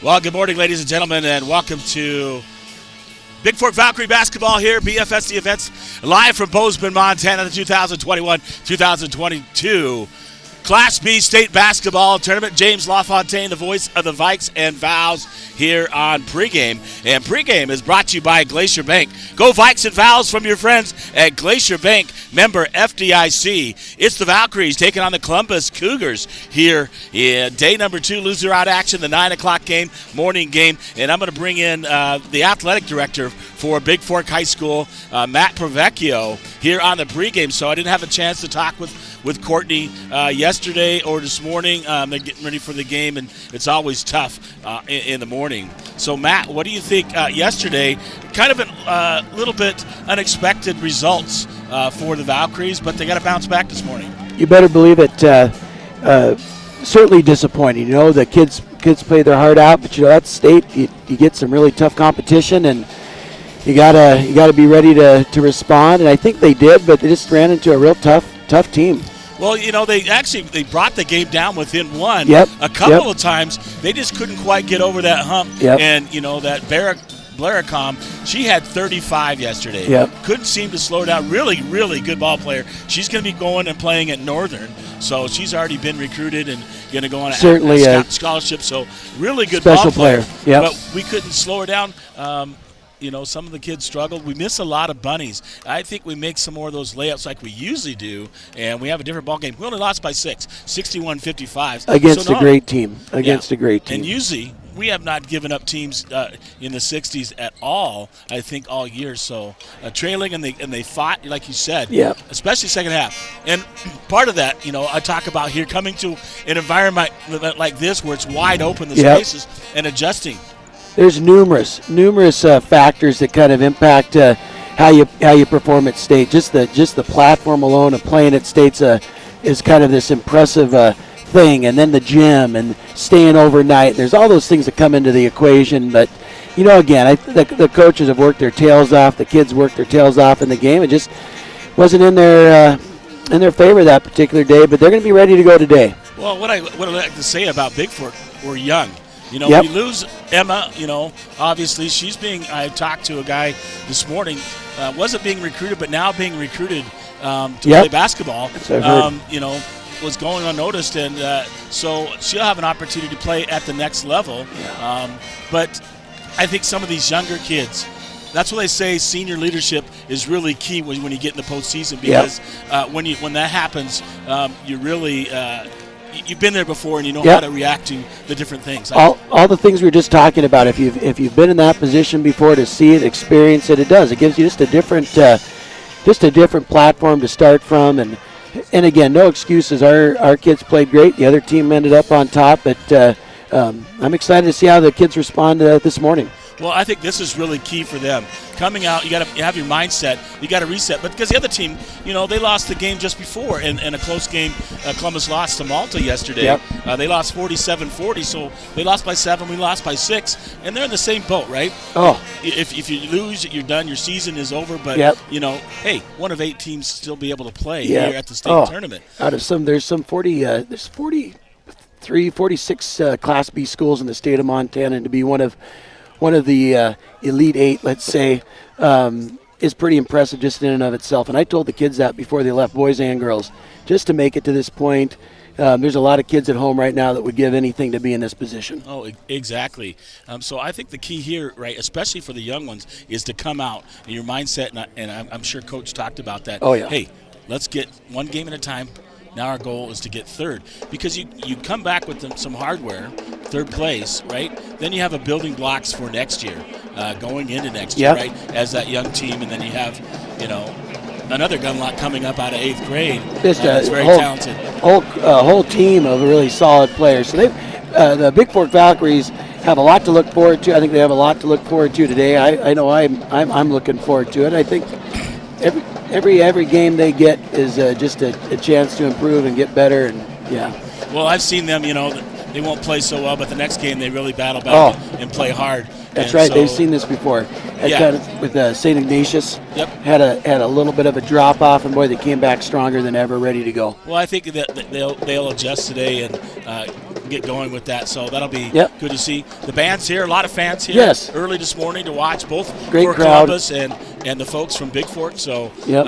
Well, good morning, ladies and gentlemen, and welcome to Bigfork Valkyrie basketball here, BFSD Events, live from Bozeman, Montana, the 2021-2022 Class B State Basketball Tournament. James LaFontaine, the voice of the Vikes and Vows here on Pregame. And Pregame is brought to you by Glacier Bank. Go Vikes and Vows from your friends at Glacier Bank, member FDIC. It's the Valkyries taking on the Columbus Cougars here in day number 2, loser out action, the 9 o'clock game, morning game. And I'm going to bring in the athletic director for Bigfork High School, Matt Pregame, here on the Pregame. So I didn't have a chance to talk with Courtney yesterday or this morning. They're getting ready for the game, and it's always tough in the morning. So, Matt, what do you think yesterday? Kind of a little bit unexpected results for the Valkyries, but they got to bounce back this morning. You better believe it. Certainly disappointing. You know, the kids play their heart out, but you know, that's state. You get some really tough competition, and you gotta be ready to respond. And I think they did, but they just ran into a real tough team. Well, you know, they brought the game down within one. Yep. A couple of times. They just couldn't quite get over that hump. Yep. And, you know, that Blaricom, she had 35 yesterday. Yep. Couldn't seem to slow down. Really, really good ball player. She's going to be going and playing at Northern. So she's already been recruited and going to go on a scholarship. So really good special ball player. Yep. But we couldn't slow her down. You know, some of the kids struggled. We miss a lot of bunnies. I think we make some more of those layups like we usually do, and we have a different ball game. We only lost by 6, 61-55. Against a great team. A great team. And usually we have not given up teams in the 60s at all, I think, all year. So trailing, and they fought, like you said, especially second half. And part of that, you know, I talk about here, coming to an environment like this where it's wide open, the spaces, and adjusting. There's numerous factors that kind of impact how you perform at state. Just the platform alone of playing at state's is kind of this impressive thing, and then the gym and staying overnight. There's all those things that come into the equation. But you know, again, the coaches have worked their tails off. The kids worked their tails off in the game. It just wasn't in their favor that particular day. But they're going to be ready to go today. Well, what I like to say about Bigfork, we're young. You know, we lose Emma, you know, obviously I talked to a guy this morning, wasn't being recruited, but now being recruited to play basketball, you know, was going unnoticed. And so she'll have an opportunity to play at the next level. But I think some of these younger kids, that's what they say senior leadership is really key when you get in the postseason, because when that happens, you really you've been there before, and you know how to react to the different things. All the things we were just talking about. If you've been in that position before, to see it, experience it, it gives you just a different platform to start from. And again, no excuses. Our kids played great. The other team ended up on top, but I'm excited to see how the kids respond this morning. Well, I think this is really key for them. Coming out, you got to have your mindset. You got to reset. But because the other team, you know, they lost the game just before in a close game. Columbus lost to Malta yesterday. They lost 47-40, so they lost by 7. We lost by 6, and they're in the same boat, right? Oh, if you lose, you're done. Your season is over. But you know, hey, one of 8 teams still be able to play here at the state tournament. Out of there's 46 Class B schools in the state of Montana, and to be one of the Elite 8, let's say, is pretty impressive just in and of itself. And I told the kids that before they left, boys and girls, just to make it to this point. There's a lot of kids at home right now that would give anything to be in this position. Oh, exactly. So I think the key here, right, especially for the young ones, is to come out in your mindset, and I'm sure Coach talked about that. Oh, yeah. Hey, let's get one game at a time. Now our goal is to get third, because you come back with some hardware, third place, right? Then you have a building blocks for next year, going into next year, right, as that young team. And then you have, you know, another gunlock coming up out of 8th grade. Just that's very talented. Whole team of really solid players. So the Bigfork Valkyries have a lot to look forward to. I think they have a lot to look forward to today. I know I'm looking forward to it. I think every game they get is just a chance to improve and get better. And well, I've seen them, you know, they won't play so well, but the next game they really battle back and play hard. That's right. So, they've seen this before. With St. Ignatius, had a little bit of a drop off, and boy, they came back stronger than ever, ready to go. Well, I think that they'll adjust today, and get going with that. So that'll be Yep. good to see. The band's here, a lot of fans here. Yes. Early this morning to watch both Great for crowd. Columbus and the folks from Bigfork. So Yep.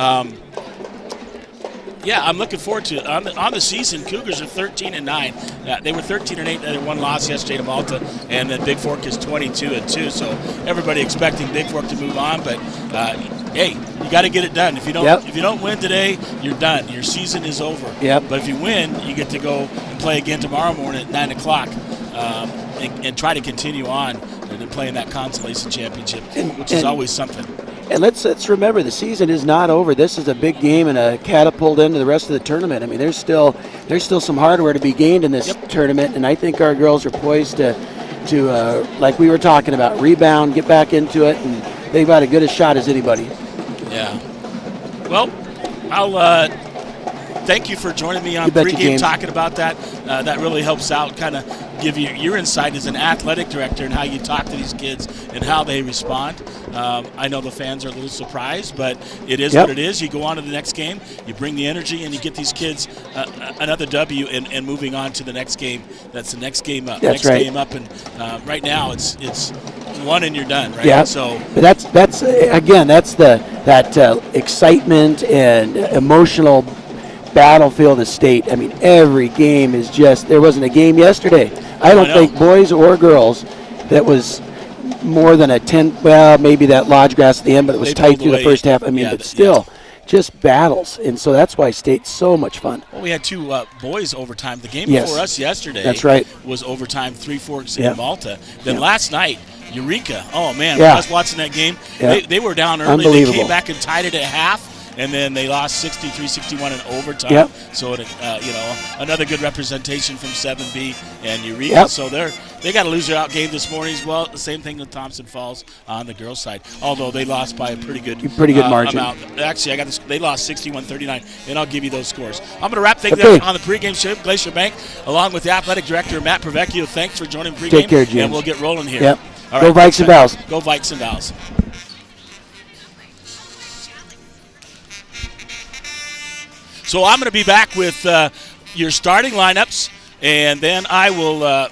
yeah, I'm looking forward to it. On the season, Cougars are 13-9. They were 13-8. They had one loss yesterday to Malta, and then Bigfork is 22-2. So everybody expecting Bigfork to move on, but hey, you got to get it done. If you don't win today, you're done. Your season is over. Yep. But if you win, you get to go and play again tomorrow morning at 9 o'clock, and try to continue on and then play in that consolation championship, which is always something. And let's remember, the season is not over. This is a big game and a catapult into the rest of the tournament. I mean, there's still some hardware to be gained in this tournament, and I think our girls are poised to like we were talking about, rebound, get back into it, and they've got as good a shot as anybody. Yeah. Well, I'll thank you for joining me on Pregame talking about that. That really helps out, kind of give you your insight as an athletic director and how you talk to these kids and how they respond. I know the fans are a little surprised, but it is what it is. You go on to the next game, you bring the energy, and you get these kids another W and moving on to the next game. That's the next game up. That's right. Game up, and right now it's one and you're done, right? Yeah. So, but that's again, that's that excitement and emotional battlefield of state. I mean, every game is just. There wasn't a game yesterday. I don't think boys or girls that was more than a 10. Well, maybe that Lodge Grass at the end, but it was tight through the first half. I mean, but still. Just battles, and so that's why state's so much fun. Well, we had two boys overtime. The game before us yesterday was overtime, Three Forks in Malta. Then last night, Eureka. Oh, man, when I was watching that game, they were down early. They came back and tied it at half, and then they lost 63-61 in overtime. Yep. So, another good representation from 7B and Eureka. Yep. So they got a loser-out game this morning as well. The same thing with Thompson Falls on the girls' side, although they lost by a pretty good margin. Amount. Actually, I got this. They lost 61-39, and I'll give you those scores. I'm going to wrap things up on the pregame show. Glacier Bank, along with the athletic director, Matt Prevecchio. Thanks for joining pregame. Take care, James. And we'll get rolling here. Yep. All Go right, Vikes and Vows. Go Vikes and Vows. So I'm going to be back with your starting lineups, and then I will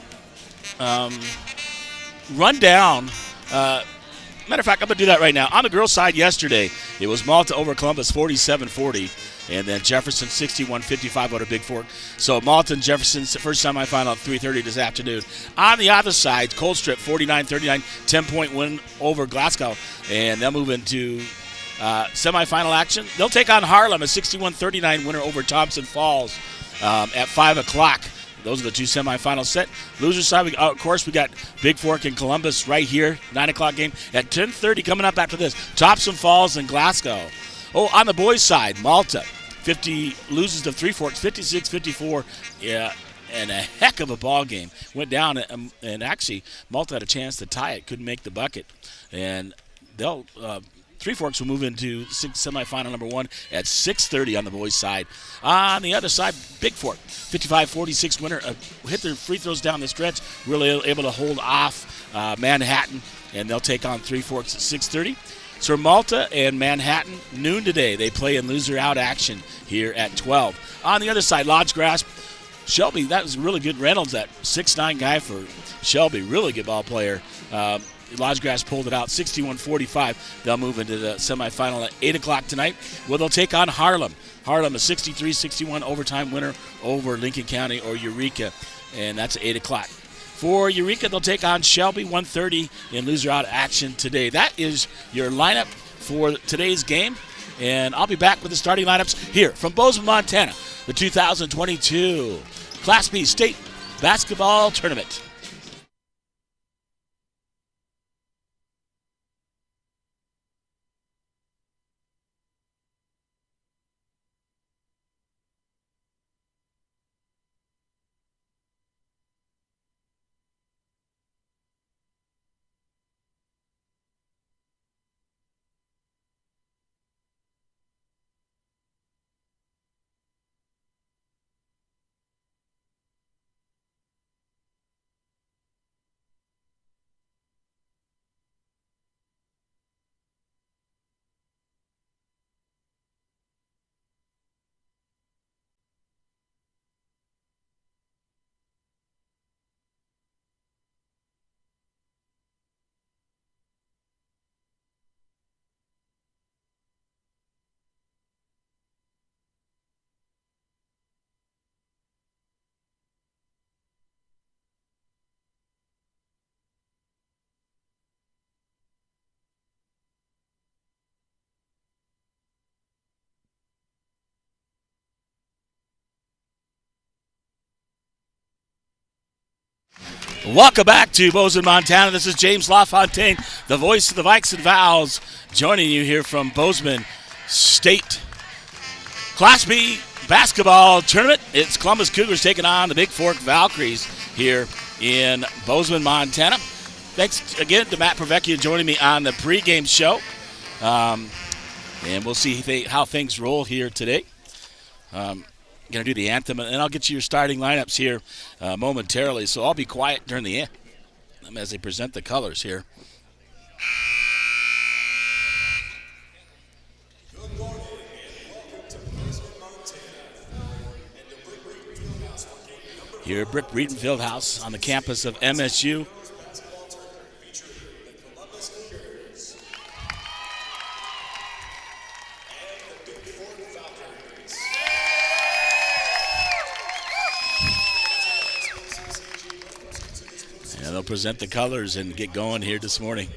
run down. Matter of fact, I'm going to do that right now. On the girls' side yesterday, it was Malta over Columbus 47-40, and then Jefferson 61-55 over Bigfork. So Malta and Jefferson, first semifinal at 3:30 this afternoon. On the other side, Cold Strip 49-39, 10-point win over Glasgow, and they'll move into semifinal action. They'll take on Harlem, a 61-39 winner over Thompson Falls at 5 o'clock. Those are the two semifinals set. Loser side, of course, we got Bigfork and Columbus right here, 9 o'clock game. At 10:30 coming up after this, Thompson Falls and Glasgow. Oh, on the boys' side, Malta loses to Three Forks 56-54. Yeah, and a heck of a ball game. Went down, and actually Malta had a chance to tie it, couldn't make the bucket. And they'll Three Forks will move into semifinal number 1 at 6:30 on the boys' side. On the other side, Bigfork, 55-46 winner, hit their free throws down the stretch, really able to hold off Manhattan, and they'll take on Three Forks at 6:30. So Malta and Manhattan, noon today. They play in loser-out action here at 12. On the other side, Lodge Grass, Shelby, that was really good. Reynolds, that 6'9" guy for Shelby, really good ball player. Lodge Grass pulled it out, 61-45. They'll move into the semifinal at 8 o'clock tonight, where they'll take on Harlem. Harlem, a 63-61 overtime winner over Lincoln County or Eureka, and that's at 8 o'clock. For Eureka, they'll take on Shelby, 1:30 in loser-out action today. That is your lineup for today's game, and I'll be back with the starting lineups here from Bozeman, Montana, the 2022 Class B State Basketball Tournament. Welcome back to Bozeman, Montana. This is James LaFontaine, the voice of the Vikes and Vows, joining you here from Bozeman State Class B basketball tournament. It's Columbus Cougars taking on the Bigfork Valkyries here in Bozeman, Montana. Thanks again to Matt Pravecchia joining me on the pregame show. And we'll see how things roll here today. Going to do the anthem, and I'll get you your starting lineups here momentarily. So I'll be quiet during the anthem as they present the colors here. Good morning and welcome to Bozeman, Montana. Here at Brick Breeden Fieldhouse on the campus of MSU. Basketball tournament featuring the Columbus Cougars and the Bigfork Valkyries. And they'll present the colors and get going here this morning.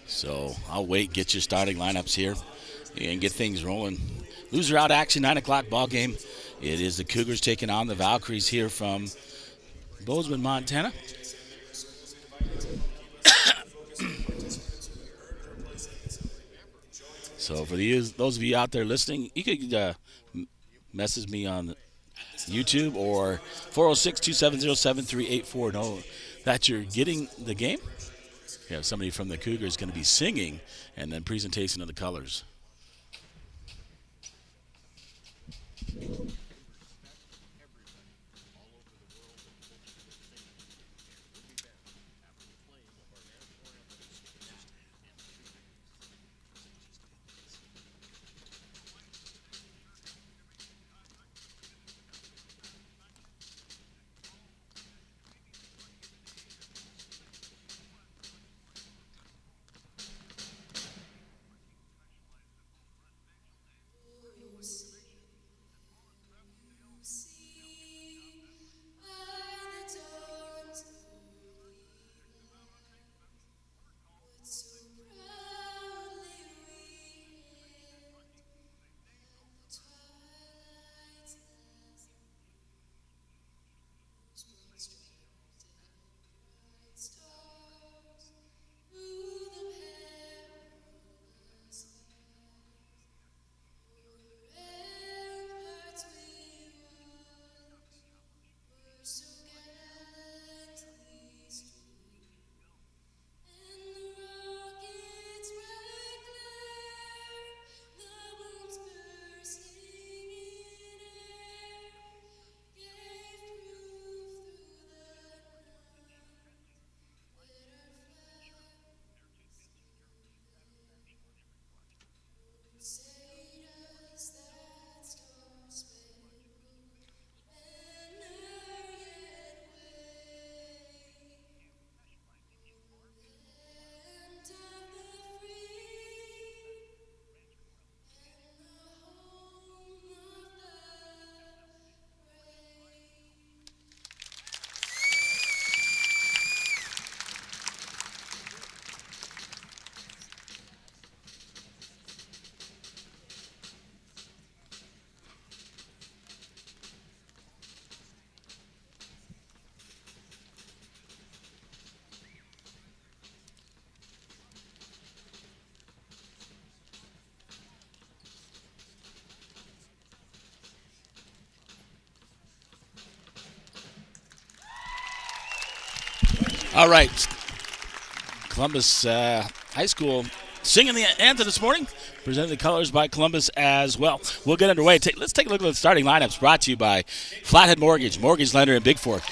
So I'll wait, get your starting lineups here, and get things rolling. Loser out action, 9 o'clock ball game. It is the Cougars taking on the Valkyries here from Bozeman, Montana. So for those of you out there listening, you could message me on YouTube or 406-270-7384. Know that you're getting the game. We have somebody from the Cougars going to be singing and then presentation of the colors. All right. Columbus High School singing the anthem this morning. Presenting the colors by Columbus as well. We'll get underway. Let's take a look at the starting lineups brought to you by Flathead Mortgage, mortgage lender in Bigfork.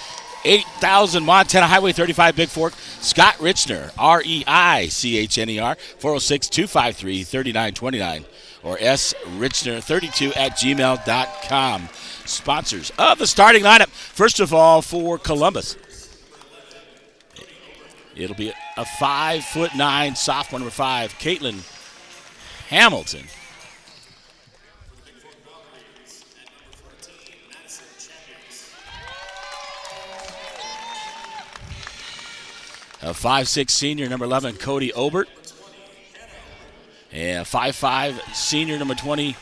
8000 Montana Highway 35 Bigfork. Scott Richner, REICHNER, 406-253-3929 or srichner32@gmail.com. Sponsors of the starting lineup. First of all, for Columbus, it'll be a 5'9" sophomore, number 5, Caitlin Hamilton. A 5'6" senior, number 11, Cody Obert. And 5'5", senior number 20,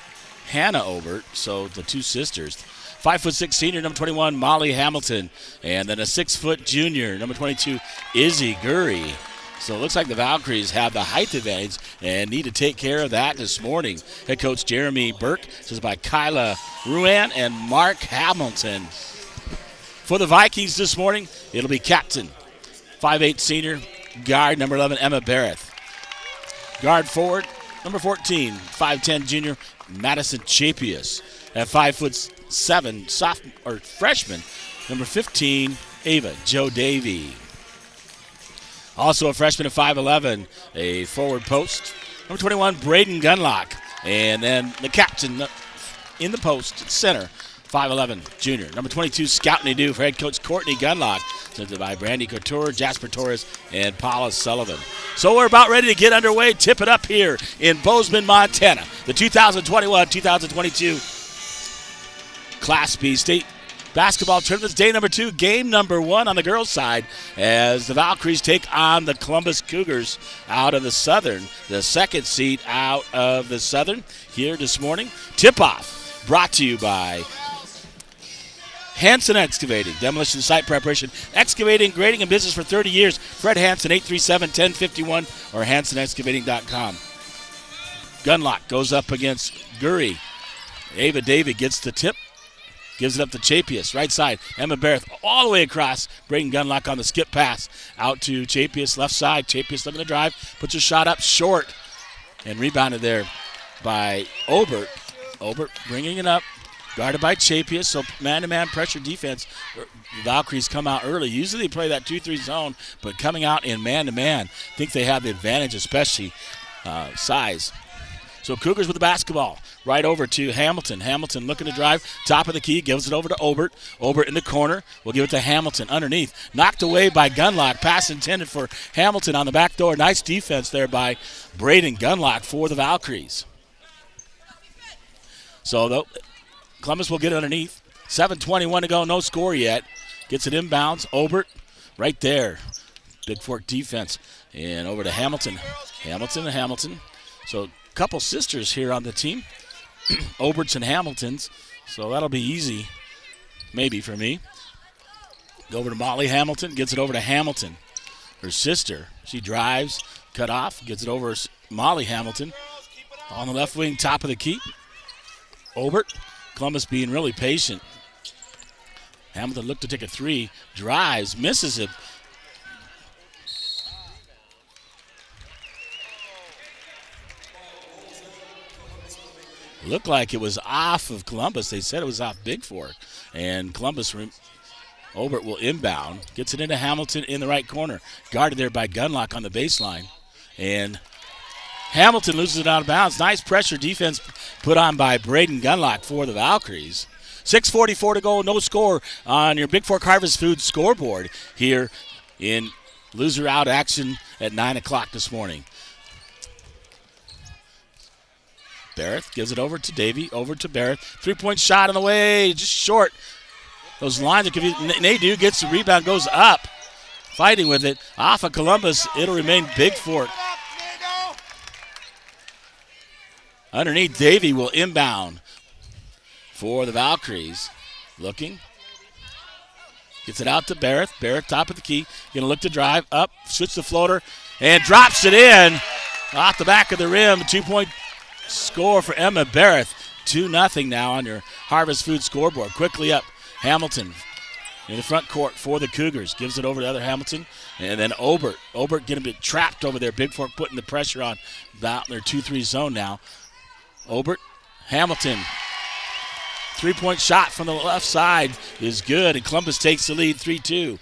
Hannah Obert. So the two sisters. 5'6", senior number 21, Molly Hamilton. And then a 6-foot junior, number 22, Izzy Gurry. So it looks like the Valkyries have the height advantage and need to take care of that this morning. Head coach Jeremy Burke says by Kyla Ruan and Mark Hamilton. For the Vikings this morning, it'll be captain, 5'8", senior, guard number 11, Emma Barrett. Guard forward, number 14, 5'10", junior, Madison Chapius. At 5'7", freshman, number 15, Ava Joe Davey. Also a freshman at 5'11", a forward post, number 21, Braden Gunlock. And then the captain in the post, center, 5'11", junior, number 22, Scout Nadeau for head coach Courtney Gunlock. Sent by Brandy Couture, Jasper Torres, and Paula Sullivan. So we're about ready to get underway. Tip it up here in Bozeman, Montana. The 2021-2022 Class B State Basketball Tournament, day number 2, game number 1 on the girls' side as the Valkyries take on the Columbus Cougars out of the Southern, the second seed out of the Southern here this morning. Tip-off brought to you by Hanson Excavating, demolition site preparation, excavating, grading, and business for 30 years. Fred Hanson, 837-1051 or hansonexcavating.com. Gunlock goes up against Gurry. Ava David gets the tip. Gives it up to Chapius, right side. Emma Barrett all the way across. Braden Gunlock on the skip pass. Out to Chapius, left side. Chapius looking to drive. Puts a shot up short. And rebounded there by Obert. Obert bringing it up. Guarded by Chapius, so man-to-man pressure defense. The Valkyries come out early. Usually they play that 2-3 zone, but coming out in man-to-man, think they have the advantage, especially size. So Cougars with the basketball. Right over to Hamilton. Hamilton looking to drive. Top of the key. Gives it over to Obert. Obert in the corner. We'll give it to Hamilton underneath. Knocked away by Gunlock. Pass intended for Hamilton on the back door. Nice defense there by Braden Gunlock for the Valkyries. So Columbus will get it underneath. 7:21 to go. No score yet. Gets it inbounds. Obert right there. Bigfork defense. And over to Hamilton. Hamilton. So couple sisters here on the team. Oberts and Hamiltons. So that'll be easy, maybe, for me. Go over to Molly Hamilton. Gets it over to Hamilton. Her sister. She drives. Cut off. Gets it over Molly Hamilton. On the left wing, top of the key. Obert. Columbus being really patient. Hamilton looked to take a 3. Drives. Misses it. Looked like it was off of Columbus. They said it was off Bigfork. And Columbus, Obert will inbound. Gets it into Hamilton in the right corner. Guarded there by Gunlock on the baseline. And Hamilton loses it out of bounds. Nice pressure defense put on by Braden Gunlock for the Valkyries. 6:44 to go. No score on your Bigfork Harvest Food scoreboard here in loser out action at 9 o'clock this morning. Barrett gives it over to Davey, over to Barrett. 3-point shot on the way, just short. Those lines are confused. Nadeau gets the rebound, goes up. Fighting with it. Off of Columbus, it'll remain Bigfork. Underneath, Davey will inbound for the Valkyries. Looking. Gets it out to Barrett. Barrett, top of the key. Going to look to drive up, switch the floater, and drops it in. Off the back of the rim, 2-point score for Emma Barrett. 2-0 now on your Harvest Food scoreboard. Quickly up, Hamilton in the front court for the Cougars. Gives it over to the other Hamilton. And then Obert. Obert getting a bit trapped over there. Bigfork putting the pressure on about their 2-3 zone now. Obert, Hamilton. 3-point shot from the left side is good. And Columbus takes the lead 3-2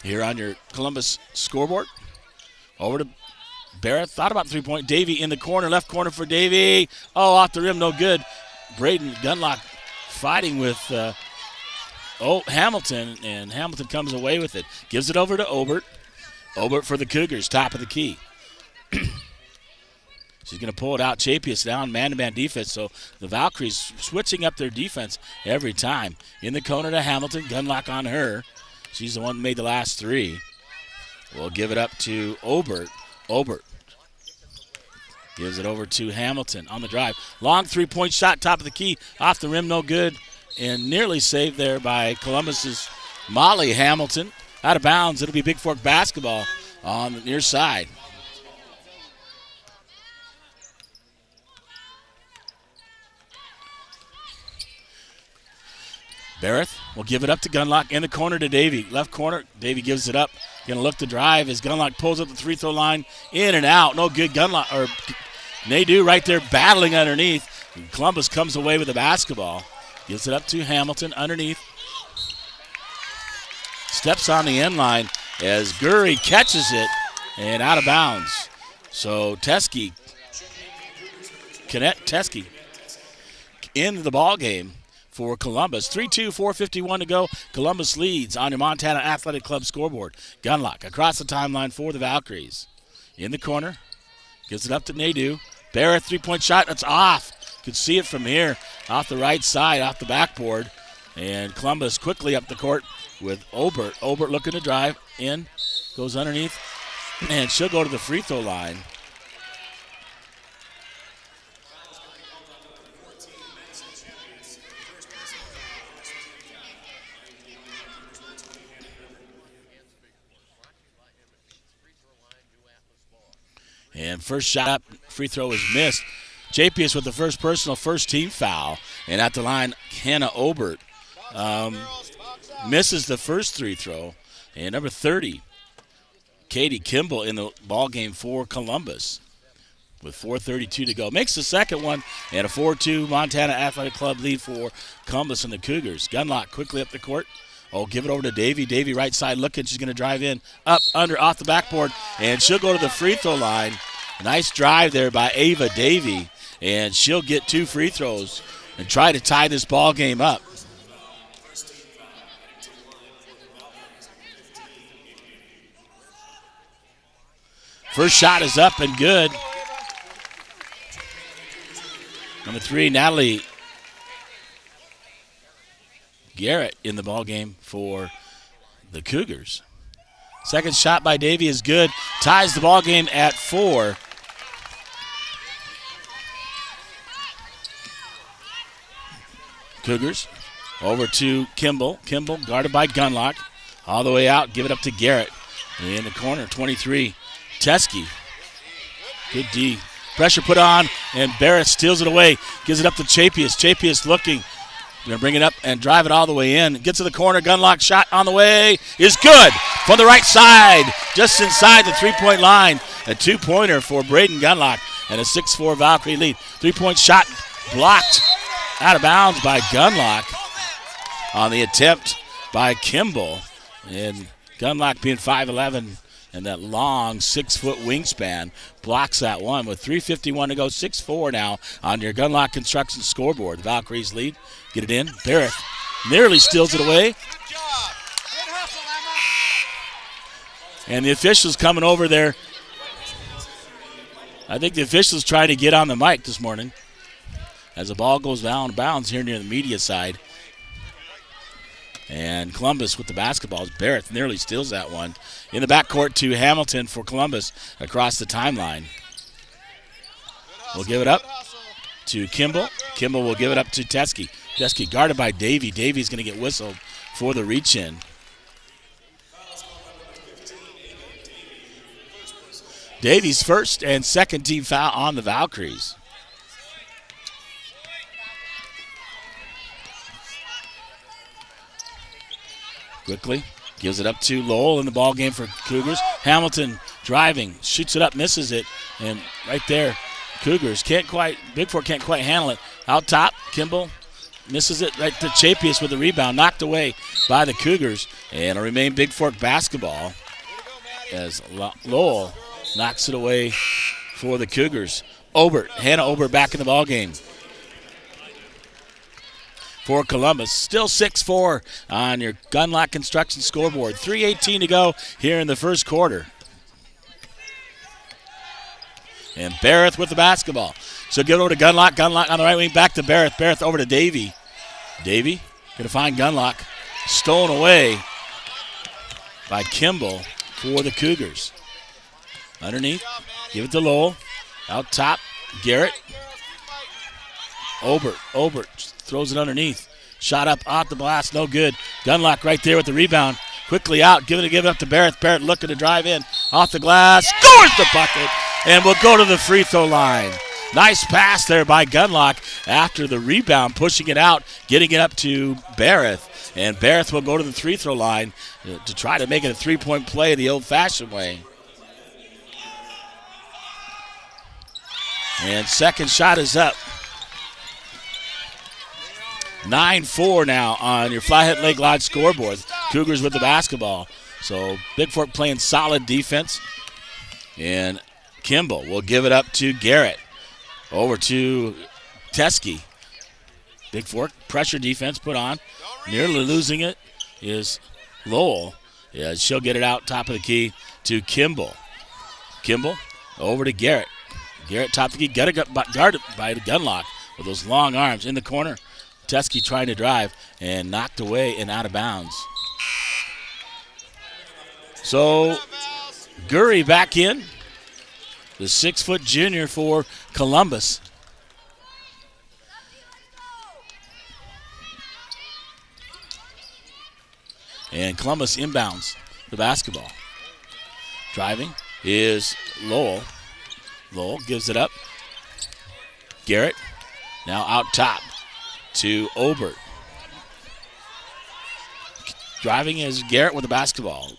here on your Columbus scoreboard. Over to Barrett, thought about 3-point. Davey in the corner, left corner for Davey. Oh, off the rim, no good. Braden Gunlock fighting with Hamilton, and Hamilton comes away with it. Gives it over to Obert. Obert for the Cougars, top of the key. She's going to pull it out. Chapius down, man-to-man defense. So the Valkyries switching up their defense every time. In the corner to Hamilton, Gunlock on her. She's the one that made the last 3. We'll give it up to Obert. Obert Gives it over to Hamilton on the drive. Long three-point shot, top of the key, off the rim, no good. And nearly saved there by Columbus's Molly Hamilton. Out of bounds. It'll be Bigfork basketball on the near side. Barrett will give it up to Gunlock in the corner to Davey. Left corner, Davey gives it up. Going to look to drive as Gunlock pulls up the free throw line. In and out. No good. Gunlock, or Nadeau right there battling underneath. And Columbus comes away with the basketball. Gives it up to Hamilton underneath. Steps on the end line as Gurry catches it and out of bounds. So Teskey into the ball game for Columbus. 3-2, 4:51 to go. Columbus leads on your Montana Athletic Club scoreboard. Gunlock across the timeline for the Valkyries. In the corner. Gives it up to Nadeau. Barrett, three-point shot. That's off. Could see it from here. Off the right side, off the backboard. And Columbus quickly up the court with Obert. Obert looking to drive in. Goes underneath. And she'll go to the free throw line. And first shot up, free throw is missed. Japius with the first personal, first team foul. And at the line, Hannah Obert misses the first free throw. And number 30, Katie Kimball in the ball game for Columbus with 4:32 to go. Makes the second one, and a 4-2 Montana Athletic Club lead for Columbus and the Cougars. Gunlock quickly up the court. Oh, give it over to Davey. Davey right side looking. She's going to drive in, up, under, off the backboard, and she'll go to the free throw line. Nice drive there by Ava Davey, and she'll get 2 free throws and try to tie this ball game up. First shot is up and good. Number 3, Natalie Garrett in the ball game for the Cougars. Second shot by Davey is good. Ties the ball game at 4. Cougars over to Kimball. Kimball guarded by Gunlock. All the way out. Give it up to Garrett. In the corner, 23. Teskey. Good D. Pressure put on, and Barrett steals it away. Gives it up to Chapius. Chapius looking. Going to bring it up and drive it all the way in. Gets to the corner. Gunlock shot on the way is good from the right side, just inside the 3-point line. A 2-pointer for Braden Gunlock and a 6-4 Valkyrie lead. 3-point shot blocked out of bounds by Gunlock on the attempt by Kimball. And Gunlock being 5'11", and that long 6-foot wingspan blocks that one with 3:51 to go. 6-4 now on your Gunlock Construction scoreboard. The Valkyries lead. Get it in. Barrett nearly steals it away. And the officials coming over there. I think the officials trying to get on the mic this morning as the ball goes out of bounds here near the media side. And Columbus with the basketball. Barrett nearly steals that one. In the backcourt to Hamilton for Columbus across the timeline. We'll give it up to Kimball. Kimball will give it up to Teskey. Teskey guarded by Davey. Davey's going to get whistled for the reach-in. Davey's first and second team foul on the Valkyries. Quickly gives it up to Lowell in the ball game for Cougars. Hamilton driving, shoots it up, misses it, and right there, Cougars Bigfork can't quite handle it. Out top, Kimball misses it right to Chapius with the rebound, knocked away by the Cougars, and it'll remain Bigfork basketball as Lowell knocks it away for the Cougars. Hannah Obert back in the ball game for Columbus. Still 6-4 on your Gunlock Construction scoreboard. 3:18 to go here in the first quarter. And Barrett with the basketball. So give it over to Gunlock. Gunlock on the right wing, back to Barrett. Barrett over to Davey. Davey going to find Gunlock. Stolen away by Kimball for the Cougars. Underneath, give it to Lowell. Out top, Garrett. Obert throws it underneath. Shot up off the blast, no good. Gunlock right there with the rebound. Quickly out, give it up to Barrett. Barrett looking to drive in. Off the glass, scores the bucket, and will go to the free throw line. Nice pass there by Gunlock after the rebound, pushing it out, getting it up to Barrett. And Barrett will go to the free throw line to try to make it a three-point play the old-fashioned way. And second shot is up. 9-4 now on your Flathead Lake Lodge scoreboard. Cougars with the basketball. So Bigfork playing solid defense. And Kimball will give it up to Garrett. Over to Teskey. Bigfork pressure defense put on. Nearly losing it is Lowell. Yeah, she'll get it out top of the key to Kimball. Kimball over to Garrett. Garrett top of the key. Guarded by the Gunlock with those long arms in the corner. Teskey trying to drive and knocked away and out of bounds. So Gurry back in. The 6-foot junior for Columbus. And Columbus inbounds the basketball. Driving is Lowell. Lowell gives it up. Garrett now out top to Obert. Driving is Garrett with the basketball.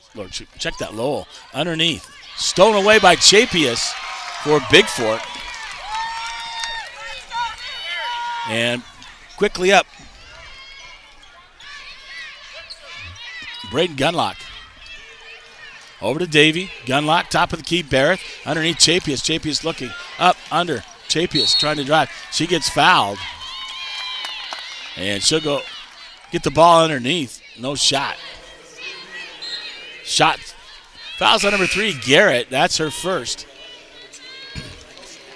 Check that, Lowell underneath. Stolen away by Chapius for Bigfork. And quickly up. Braden Gunlock. Over to Davey. Gunlock, top of the key. Barrett underneath Chapius. Chapius looking up, under. Chapius trying to drive. She gets fouled. And she'll go get the ball underneath. No shot. Shot. Fouls on number 3, Garrett. That's her first.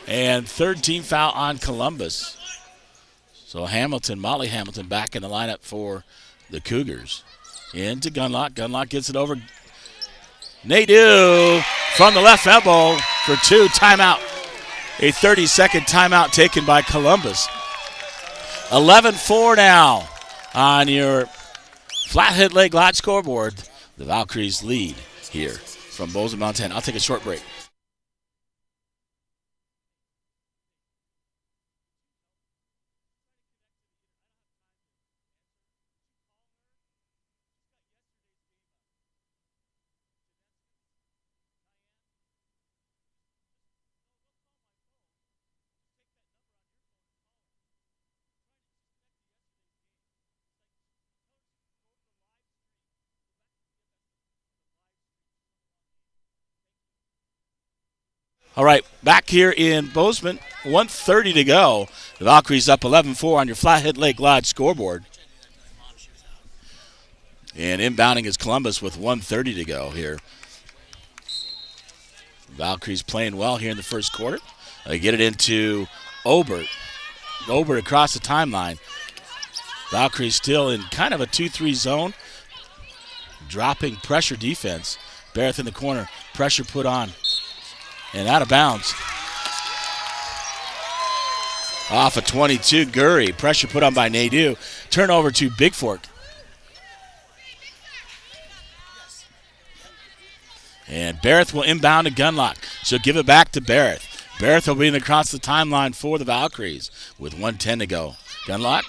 And third team foul on Columbus. So Molly Hamilton back in the lineup for the Cougars. Into Gunlock. Gunlock gets it over. Nadeau from the left elbow for 2. Timeout. A 30-second timeout taken by Columbus. 11-4 now on your Flathead Lake Lodge scoreboard. The Valkyries lead here from Bozeman, Montana. I'll take a short break. All right, back here in Bozeman, 1:30 to go. The Valkyries up 11-4 on your Flathead Lake Lodge scoreboard. And inbounding is Columbus with 1:30 to go here. Valkyries playing well here in the first quarter. They get it into Obert. Obert across the timeline. Valkyries still in kind of a 2-3 zone. Dropping pressure defense. Barrett in the corner. Pressure put on. And out of bounds. Off of 22, Gurry. Pressure put on by Nadeau. Turnover to Bigfork. And Barrett will inbound to Gunlock. She'll give it back to Barrett. Barrett will be across the timeline for the Valkyries with 1:10 to go. Gunlock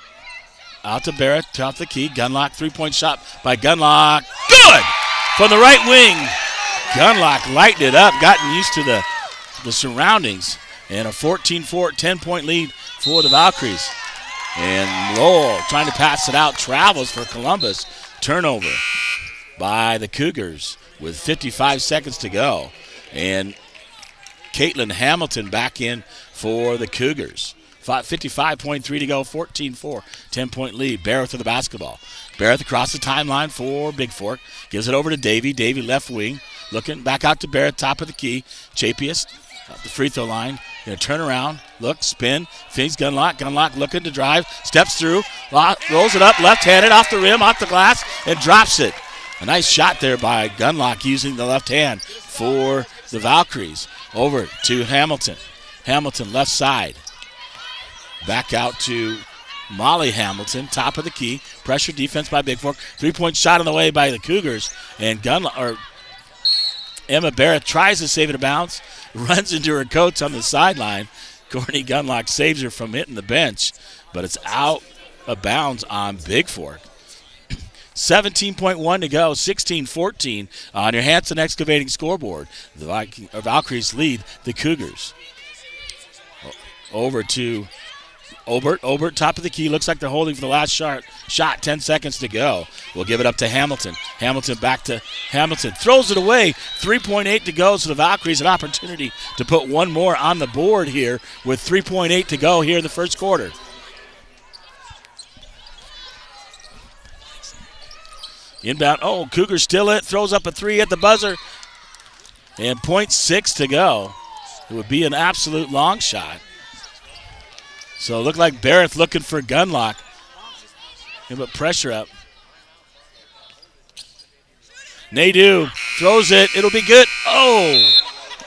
out to Barrett, top the key. Gunlock, three-point shot by Gunlock. Good! From the right wing. Gunlock lightened it up, gotten used to the surroundings. And a 14-4, 10-point lead for the Valkyries. And Lowell trying to pass it out, travels for Columbus. Turnover by the Cougars with 55 seconds to go. And Caitlin Hamilton back in for the Cougars. 55.3 to go, 14-4, 10-point lead. Barrett with the basketball. Barrett across the timeline for Bigfork. Gives it over to Davey. Davey left wing. Looking back out to Barrett, top of the key. Chapius up the free throw line. Going to turn around, look, spin, feeds Gunlock. Gunlock looking to drive, steps through, rolls it up, left-handed, off the rim, off the glass, and drops it. A nice shot there by Gunlock using the left hand for the Valkyries. Over to Hamilton. Hamilton left side. Back out to Molly Hamilton, top of the key. Pressure defense by Bigfork. 3-point shot on the way by the Cougars. And Emma Barrett tries to save it to bounce. Runs into her coach on the sideline. Courtney Gunlock saves her from hitting the bench. But it's out of bounds on Bigfork. 17.1 to go, 16-14 on your Hanson Excavating scoreboard. The Valkyries lead the Cougars. Over to Obert. Obert, top of the key. Looks like they're holding for the last shot. 10 seconds to go. We'll give it up to Hamilton. Hamilton back to Hamilton. Throws it away. 3.8 to go, so the Valkyries an opportunity to put one more on the board here with 3.8 to go here in the first quarter. Inbound. Oh, Cougars still it. Throws up a three at the buzzer. And 0.6 to go. It would be an absolute long shot. So it looked like Barrett looking for Gunlock. He'll put pressure up. Nadeau throws it. It'll be good. Oh,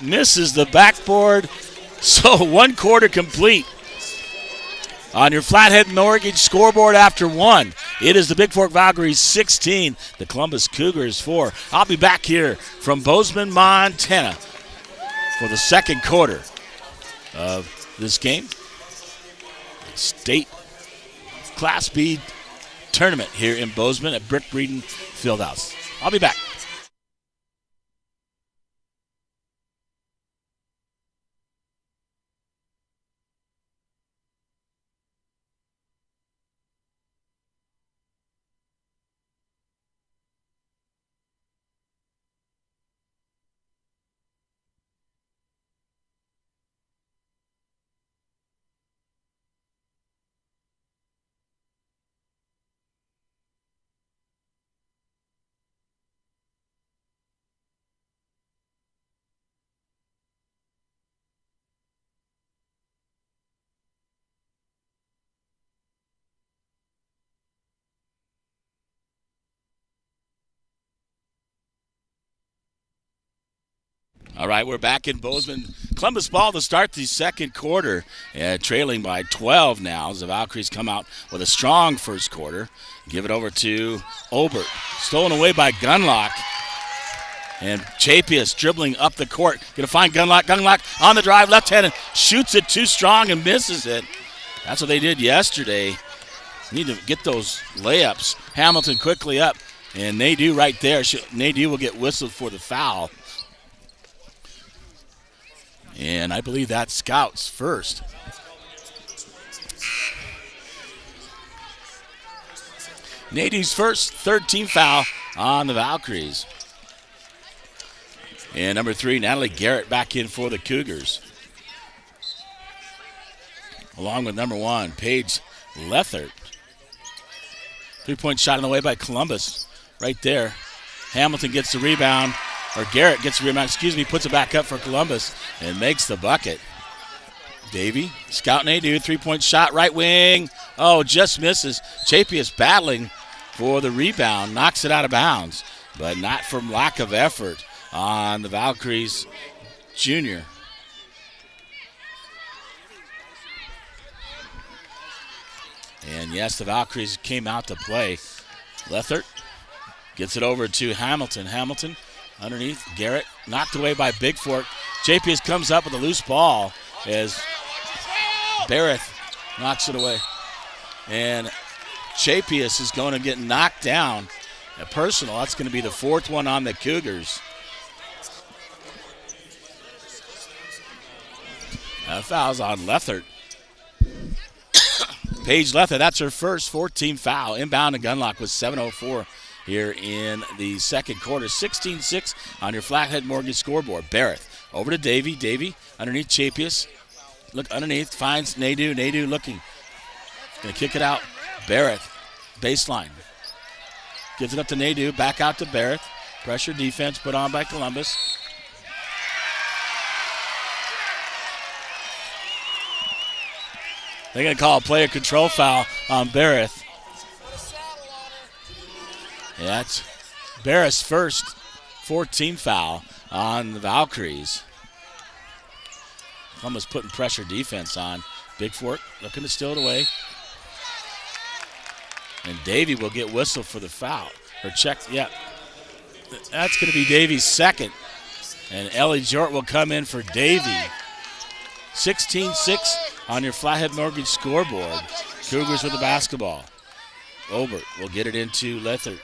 misses the backboard. So 1 quarter complete. On your Flathead Mortgage scoreboard after 1, it is the Bigfork Valkyries 16, the Columbus Cougars 4. I'll be back here from Bozeman, Montana for the second quarter of this game. State Class B tournament here in Bozeman at Brick Breeden Fieldhouse. I'll be back. All right, we're back in Bozeman. Columbus ball to start the second quarter, trailing by 12 now as the Valkyries come out with a strong first quarter. Give it over to Obert. Stolen away by Gunlock. And Chapius dribbling up the court. Going to find Gunlock. Gunlock on the drive, left-handed. Shoots it too strong and misses it. That's what they did yesterday. Need to get those layups. Hamilton quickly up. And Nadeau right there. Nadeau will get whistled for the foul. And I believe that's Scouts first. Nadeau's first, third team foul on the Valkyries. And number 3, Natalie Garrett back in for the Cougars. Along with number 1, Paige Lethert. 3-point shot on the way by Columbus. Right there. Hamilton gets the rebound. Or Garrett gets the rebound, puts it back up for Columbus and makes the bucket. Davey, Scout Nadeau, 3-point shot, right wing. Oh, just misses. Chapius battling for the rebound, knocks it out of bounds, but not from lack of effort on the Valkyries junior. And yes, the Valkyries came out to play. Lethert gets it over to Hamilton. Hamilton underneath, Garrett, knocked away by Bigfork. Chapius comes up with a loose ball as Barrett knocks it away. And Chapius is going to get knocked down. A personal, that's going to be the 4th one on the Cougars. Foul's on Lethert. Paige Lethert, that's her first 14 foul. Inbound to Gunlock with 7:04 here in the second quarter. 16-6 on your Flathead Mortgage scoreboard. Barrett over to Davey. Davey underneath Chapius. Look underneath, finds Nadeau. Nadeau looking. Going to kick it out. Barrett, baseline. Gives it up to Nadeau. Back out to Barrett. Pressure defense put on by Columbus. They're going to call a player control foul on Barrett. Yeah, that's Barrett's first 14 foul on the Valkyries. Columbus putting pressure defense on. Bigfork looking to steal it away. And Davy will get whistled for the foul. Or check, yeah. That's going to be Davy's second. And Ellie Jort will come in for Davy. 16-6 on your Flathead Mortgage scoreboard. Cougars with the basketball. Obert will get it into Lethert.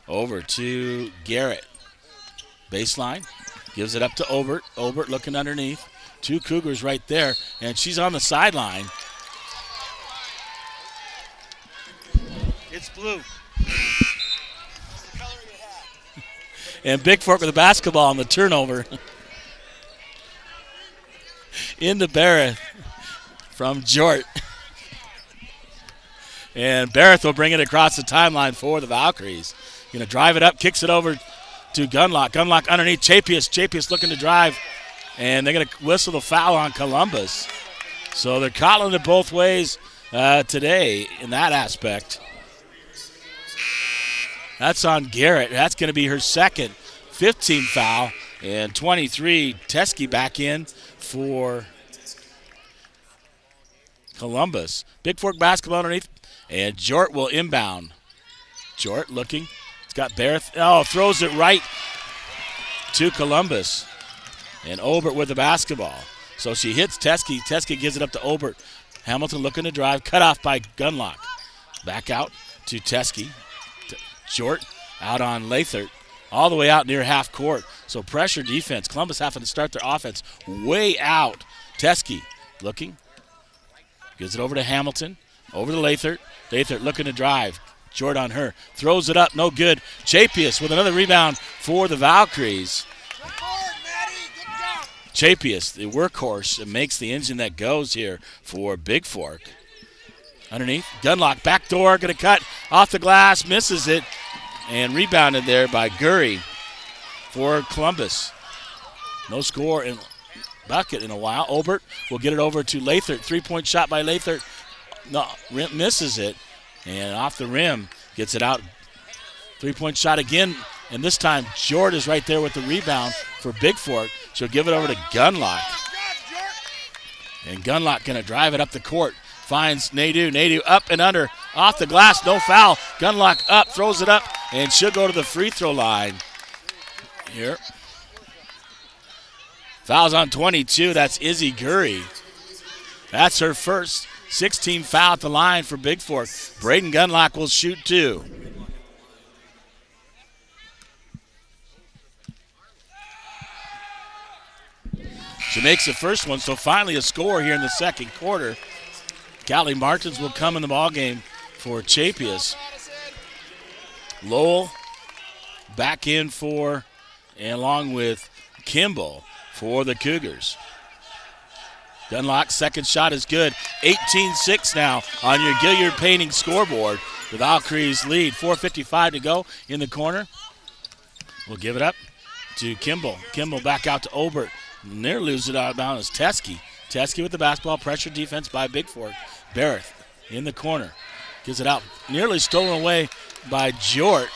Over to Garrett. Baseline. Gives it up to Obert. Obert looking underneath. 2 Cougars right there. And she's on the sideline. It's blue. And Bigfork with the basketball on the turnover. Into Barrett from Jort. And Barrett will bring it across the timeline for the Valkyries. Going to drive it up, kicks it over to Gunlock. Gunlock underneath Chapius. Chapius looking to drive. And they're going to whistle the foul on Columbus. So they're calling it both ways today in that aspect. That's on Garrett. That's going to be her second 15 foul. And 23, Teskey back in for Columbus. Bigfork basketball underneath. And Jort will inbound. Jort looking. It's got Barrett. Oh, throws it right to Columbus. And Obert with the basketball. So she hits Teskey. Teskey gives it up to Obert. Hamilton looking to drive. Cut off by Gunlock. Back out to Teskey. Jort out on Lethert. All the way out near half court. So pressure defense. Columbus having to start their offense way out. Teskey looking. Gives it over to Hamilton. Over to Lethert. Lethert looking to drive. Jort on her. Throws it up. No good. Chapius with another rebound for the Valkyries. Chapius, the workhorse, makes the engine that goes here for Bigfork. Underneath. Gunlock. Backdoor. Going to cut off the glass. Misses it. And rebounded there by Gurry for Columbus. No score in bucket in a while. Obert will get it over to Lethert. 3-point shot by Lethert. No, misses it. And off the rim, gets it out. 3-point shot again. And this time, Jort is right there with the rebound for Bigfork. She'll give it over to Gunlock. And Gunlock going to drive it up the court. Finds Nadeau. Nadeau up and under. Off the glass. No foul. Gunlock up. Throws it up. And she'll go to the free throw line. Here. Fouls on 22. That's Izzy Gurry. That's her first. 16 foul at the line for Bigfork. Braden Gunlock will shoot 2. She makes the first one, so finally a score here in the second quarter. Callie Martins will come in the ballgame for Chapius. Lowell back in for, and along with Kimball for the Cougars. Gunlock's second shot is good. 18-6 now on your Gilliard Painting scoreboard. The Valkyries lead. 4:55 to go in the corner. We'll give it up to Kimball. Kimball back out to Obert. Near lose it out of bounds is Teskey. Teskey with the basketball. Pressure defense by Bigfork. Barrett in the corner. Gives it out. Nearly stolen away by Jort.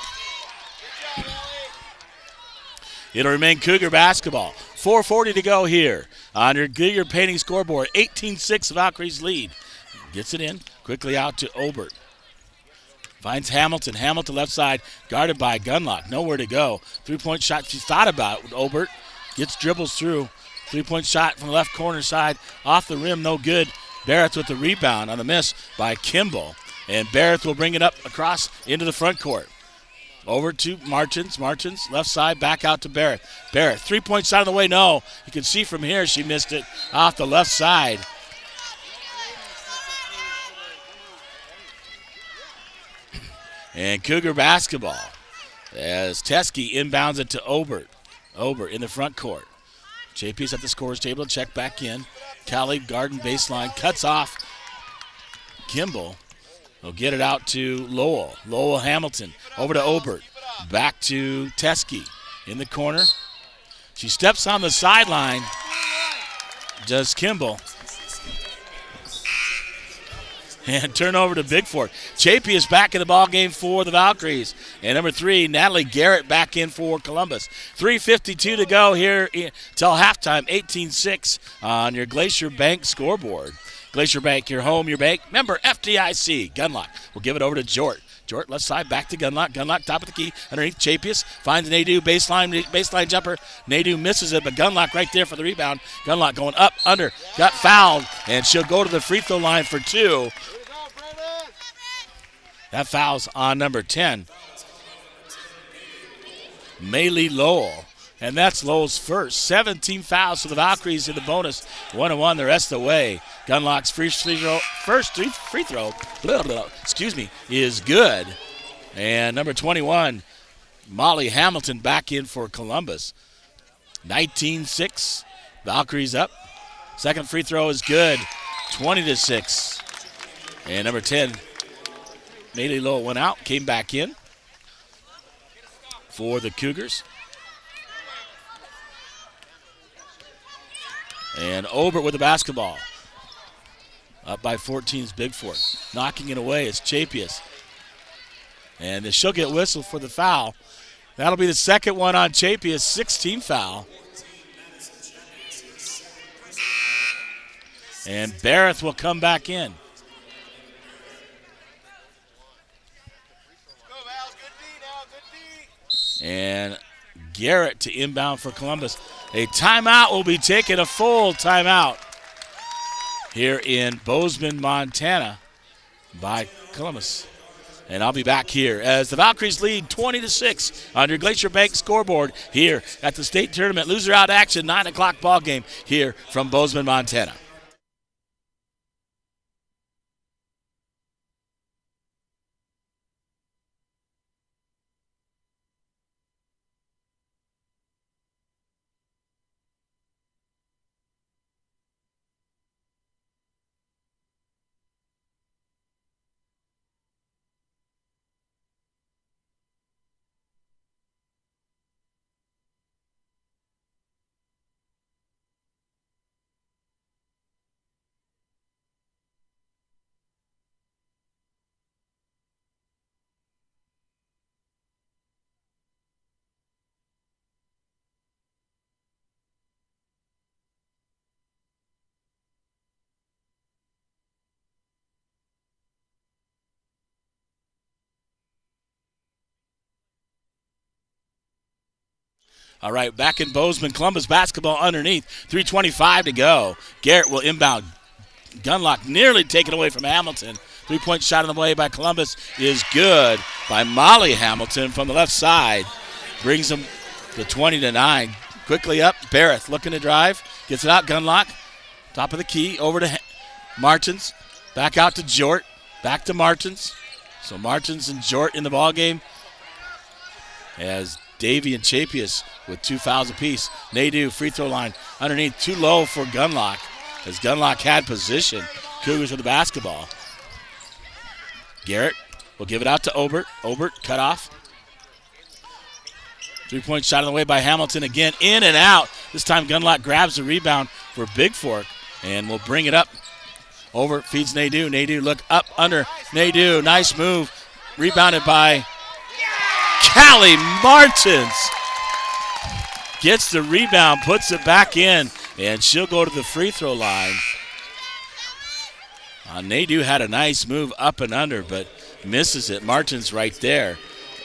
It'll remain Cougar basketball. 4:40 to go here on your Gilliard Painting scoreboard. 18-6 Valkyries lead. Gets it in. Quickly out to Obert. Finds Hamilton. Hamilton left side. Guarded by Gunlock. Nowhere to go. 3-point shot she thought about with Obert. Gets dribbles through. 3-point shot from the left corner side. Off the rim. No good. Barrett with the rebound on the miss by Kimball. And Barrett will bring it up across into the front court. Over to Martins. Martins, left side, back out to Barrett. Barrett, 3-point shot on the way. No. You can see from here she missed it off the left side. And Cougar basketball as Teskey inbounds it to Obert. Obert in the front court. JP's at the scorer's table. Check back in. Callie, Garden baseline. Cuts off Kimball. They'll get it out to Lowell. Lowell Hamilton. Over to Obert. Back to Teskey in the corner. She steps on the sideline. Does Kimball. And turn over to Bigfork. Chapey is back in the ball game for the Valkyries. And number 3, Natalie Garrett back in for Columbus. 3:52 to go here till halftime. 18-6 on your Glacier Bank scoreboard. Glacier Bank, your home, your bank. Member FDIC. Gunlock. We'll give it over to Jort. Jort left side, back to Gunlock. Gunlock top of the key underneath Chapius. Finds Nadeau, baseline jumper. Nadeau misses it, but Gunlock right there for the rebound. Gunlock going up, under, got fouled, and she'll go to the free throw line for 2. That foul's on number 10, Maylee Lowell. And that's Lowell's first. 17 fouls for the Valkyries in the bonus. 1-1 the rest of the way. Gunlock's first free throw is good. And number 21, Molly Hamilton back in for Columbus. 19-6. Valkyries up. Second free throw is good. 20-6. And number 10, Maylee Lowell went out, came back in for the Cougars. And Obert with the basketball. Up by 14 is Bigfork. Knocking it away is Chapius. And she'll get whistled for the foul. That'll be the second one on Chapius, 16 foul. And Barrett will come back in. And Garrett to inbound for Columbus. A timeout will be taken, a full timeout here in Bozeman, Montana by Columbus. And I'll be back here as the Valkyries lead 20-6 on your Glacier Bank scoreboard here at the state tournament. Loser out action, 9 o'clock ball game here from Bozeman, Montana. All right, back in Bozeman, Columbus basketball underneath. 3:25 to go. Garrett will inbound. Gunlock nearly taken away from Hamilton. 3-point shot on the way by Columbus is good by Molly Hamilton from the left side. Brings them to 20-9. Quickly up, Barrett looking to drive. Gets it out, Gunlock. Top of the key, over to Martins. Back out to Jort. Back to Martins. So Martins and Jort in the ballgame as Davey and Chapius with 2 fouls apiece. Nadeau free throw line underneath, too low for Gunlock as Gunlock had position. Cougars with the basketball. Garrett will give it out to Obert. Obert cut off. 3-point shot on the way by Hamilton again, in and out. This time Gunlock grabs the rebound for Bigfork and will bring it up. Over feeds Nadeau. Nadeau look up under. Nadeau, nice move. Rebounded by Callie Martins. Gets the rebound, puts it back in, and she'll go to the free throw line. Nadeau had a nice move up and under, but misses it. Martins right there.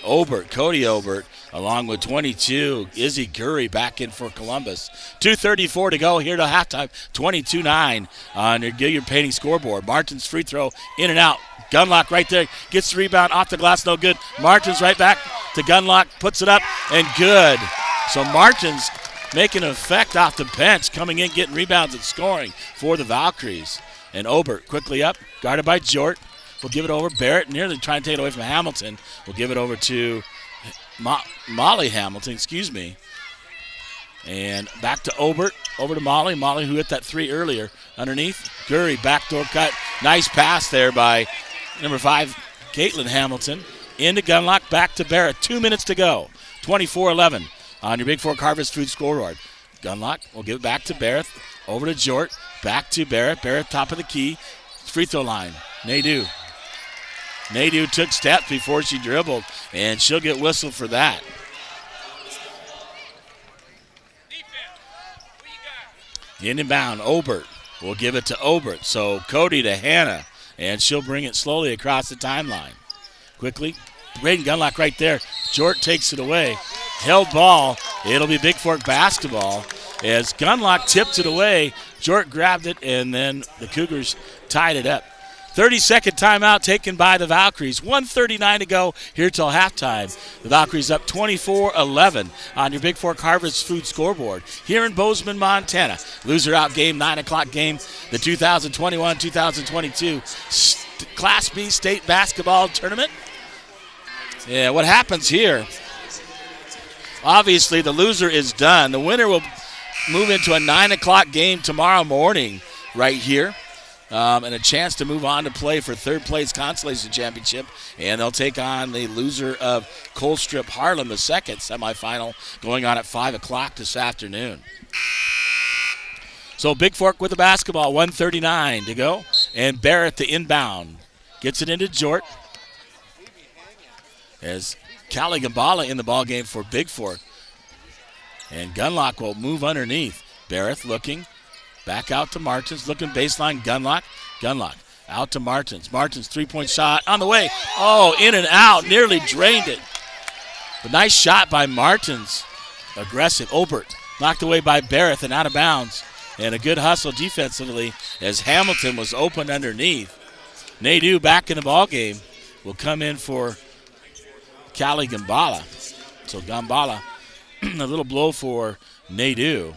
Obert, Cody Obert, along with 22, Izzy Gurry back in for Columbus. 2:34 to go here to halftime. 22-9 on your Gilliard Painting scoreboard. Martins free throw in and out. Gunlock right there, gets the rebound off the glass, no good. Martins right back to Gunlock, puts it up, and good. So Martins making an effect off the bench, coming in, getting rebounds and scoring for the Valkyries. And Obert quickly up, guarded by Jort. We'll give it over. Barrett nearly trying to take it away from Hamilton. We'll give it over to Molly Hamilton, And back to Obert, over to Molly. Molly who hit that 3 earlier. Underneath, Gurry, backdoor cut. Nice pass there by number 5, Caitlin Hamilton. Into Gunlock, back to Barrett. 2 minutes to go. 24-11 on your Bigfork Harvest Food scoreboard. Gunlock will give it back to Barrett. Over to Jort. Back to Barrett. Barrett top of the key. Free throw line. Nadeau. Nadeau took steps before she dribbled, and she'll get whistled for that. Inbound, Obert will give it to Obert. So Cody to Hannah, and she'll bring it slowly across the timeline. Quickly, Braden Gunlock right there. Jort takes it away. Held ball. It'll be Bigfork basketball. As Gunlock tipped it away, Jort grabbed it, and then the Cougars tied it up. 30-second timeout taken by the Valkyries. 1:39 to go here till halftime. The Valkyries up 24-11 on your Bigfork Harvest Food scoreboard here in Bozeman, Montana. Loser out game, 9 o'clock game, the 2021-2022 Class B state basketball tournament. Yeah, what happens here, obviously the loser is done. The winner will move into a 9 o'clock game tomorrow morning right here. And a chance to move on to play for third place consolation championship. And they'll take on the loser of Colstrip Harlem, the second semifinal, going on at 5 o'clock this afternoon. So Bigfork with the basketball, 1:39 to go. And Barrett the inbound. Gets it into Jort. As Callie Gambala in the ballgame for Bigfork. And Gunlock will move underneath. Barrett looking. Back out to Martins, looking baseline, Gunlock. Gunlock out to Martins. Martins three-point shot on the way. Oh, in and out, nearly drained it. But nice shot by Martins. Aggressive. Obert knocked away by Barrett and out of bounds. And a good hustle defensively as Hamilton was open underneath. Nadeau back in the ballgame will come in for Callie Gambala. So Gambala, a little blow for Nadeau.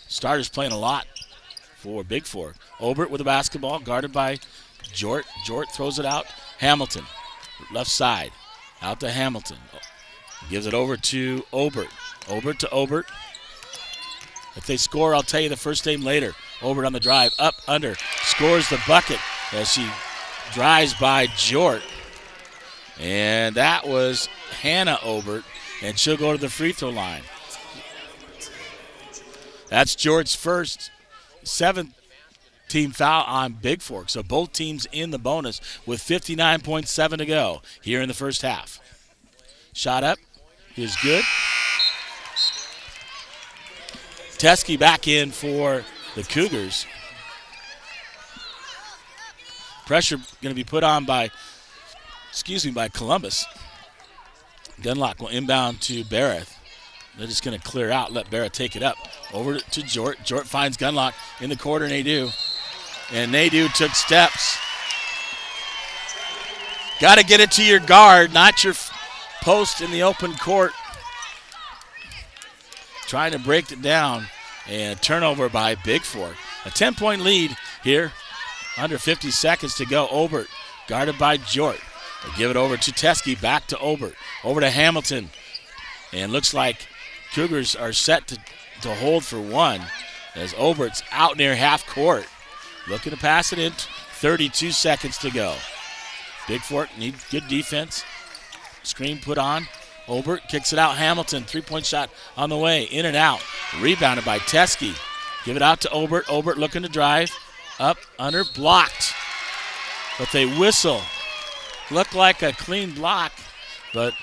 Starters playing a lot for Bigfork. Obert with the basketball, guarded by Jort. Jort throws it out. Hamilton, left side, out to Hamilton. Gives it over to Obert. Obert to Obert. If they score, I'll tell you the first name later. Obert on the drive, up, under, scores the bucket as she drives by Jort. And that was Hannah Obert, and she'll go to the free throw line. That's Jort's first 7th-team foul on Bigfork. So both teams in the bonus with 59.7 to go here in the first half. Shot up is good. Teskey back in for the Cougars. Pressure going to be put on by Columbus. Gunlock will inbound to Barrett. They're just going to clear out, let Barrett take it up. Over to Jort. Jort finds Gunlock in the corner, Nadeau. And Nadeau took steps. Got to get it to your guard, not your post in the open court. Trying to break it down. And turnover by Bigfork. A 10-point lead here. Under 50 seconds to go. Obert guarded by Jort. They give it over to Teskey. Back to Obert. Over to Hamilton. And looks like Cougars are set to hold for one as Obert's out near half court. Looking to pass it in. 32 seconds to go. Bigfork needs good defense. Screen put on. Obert kicks it out. Hamilton, three-point shot on the way. In and out. Rebounded by Teskey. Give it out to Obert. Obert looking to drive. Up, under, blocked. But they whistle. Looked like a clean block, but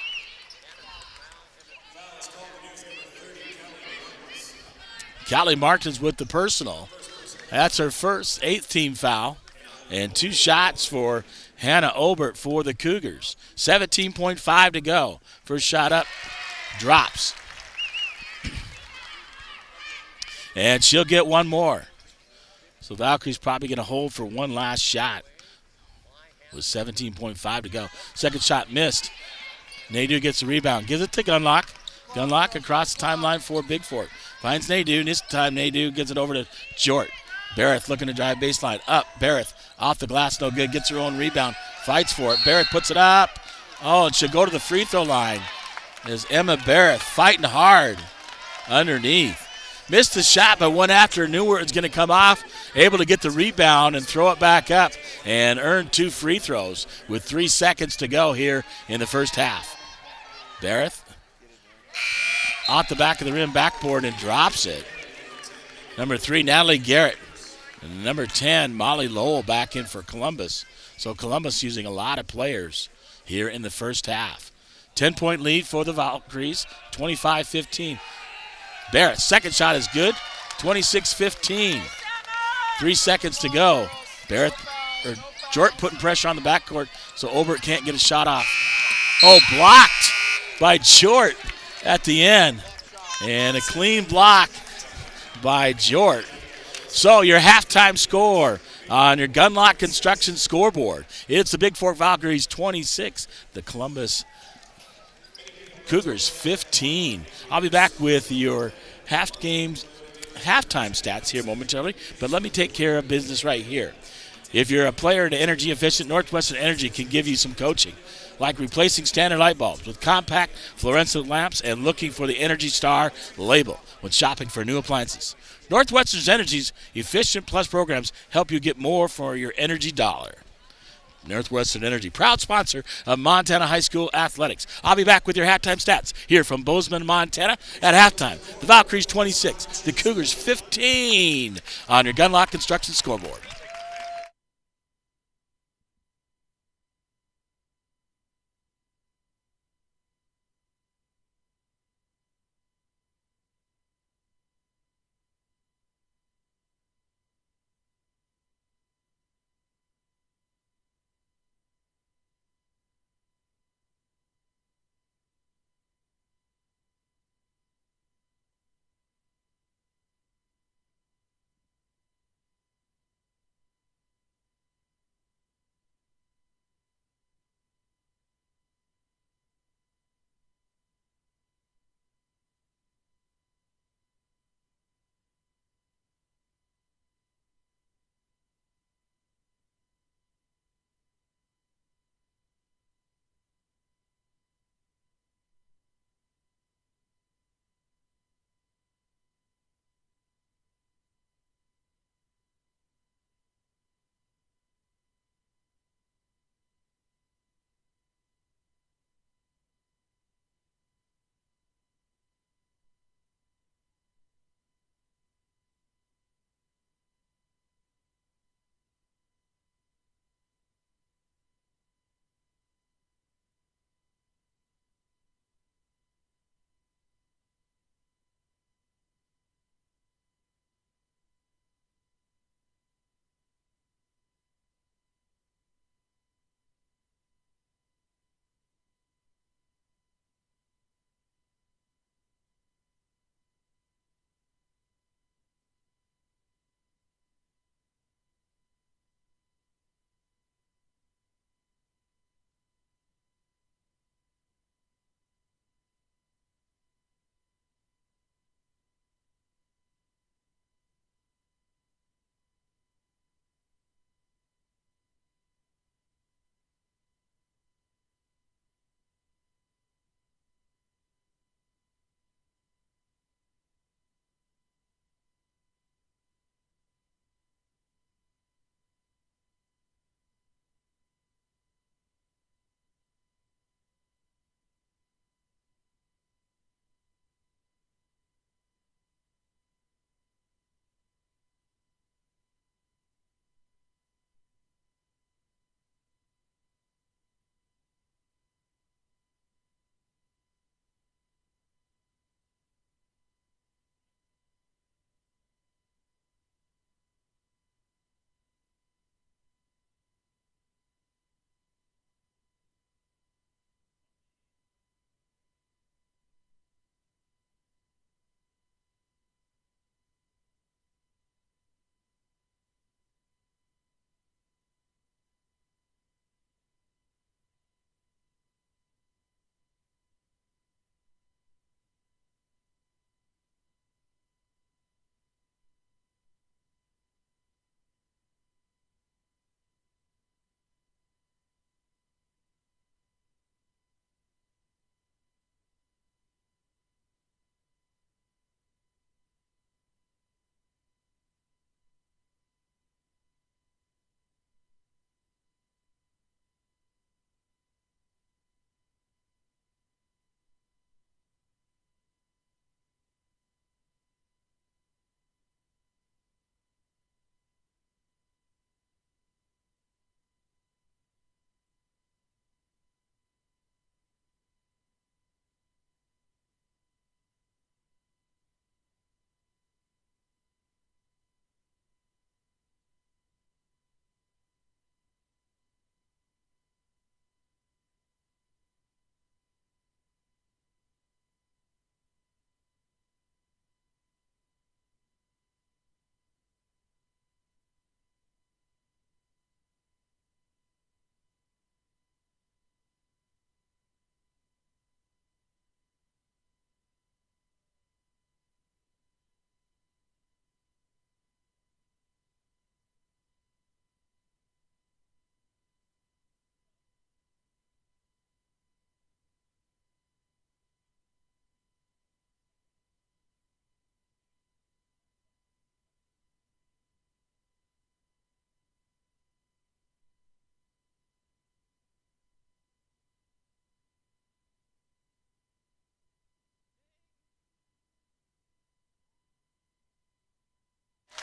Callie Martins with the personal. That's her first 8th-team foul. And 2 shots for Hannah Obert for the Cougars. 17.5 to go. First shot up, drops. And she'll get one more. So Valkyrie's probably going to hold for one last shot. With 17.5 to go. Second shot missed. Nadeau gets the rebound. Gives it to Gunlock. Gunlock across the timeline for Bigfork. Finds Nadeau. This time Nadeau gets it over to Jort. Barrett looking to drive baseline. Up. Barrett off the glass. No good. Gets her own rebound. Fights for it. Barrett puts it up. Oh, and she'll go to the free throw line. There's Emma Barrett fighting hard underneath. Missed the shot, but went after. Knew where it was going to come off. Able to get the rebound and throw it back up and earn 2 free throws with 3 seconds to go here in the first half. Barrett off the back of the rim backboard and drops it. Number 3, Natalie Garrett. And number 10, Molly Lowell back in for Columbus. So Columbus using a lot of players here in the first half. 10-point lead for the Valkyries, 25-15. Barrett's second shot is good, 26-15. 3 seconds to go. Jort putting pressure on the backcourt, so Obert can't get a shot off. Oh, blocked by Jort at the end. And a clean block by Jort. So your halftime score on your Gunlock Construction scoreboard. It's the Bigfork Valkyries 26, the Columbus Cougars 15. I'll be back with your halftime stats here momentarily, but let me take care of business right here. If you're a player in energy efficient, Northwestern Energy can give you some coaching, like replacing standard light bulbs with compact fluorescent lamps and looking for the Energy Star label when shopping for new appliances. Northwestern Energy's Efficient Plus programs help you get more for your energy dollar. Northwestern Energy, proud sponsor of Montana High School athletics. I'll be back with your halftime stats here from Bozeman, Montana at halftime. The Valkyries 26, the Cougars 15 on your Gunlock Construction scoreboard.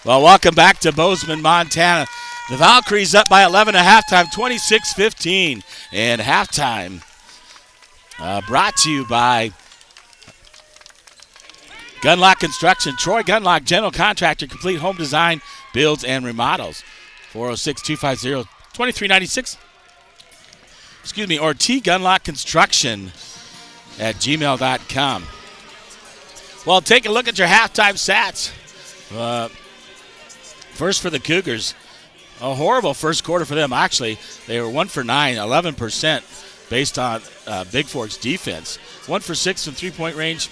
Well, welcome back to Bozeman, Montana. The Valkyries up by 11 at halftime, 26-15. And halftime brought to you by Gunlock Construction. Troy Gunlock, general contractor, complete home design, builds, and remodels. 406-250-2396. Excuse me, or T Gunlock Construction at gmail.com. Well, take a look at your halftime stats. First for the Cougars, a horrible first quarter for them. Actually, they were 1 for 9, 11% based on Bigfork's defense. 1 for 6 from three-point range,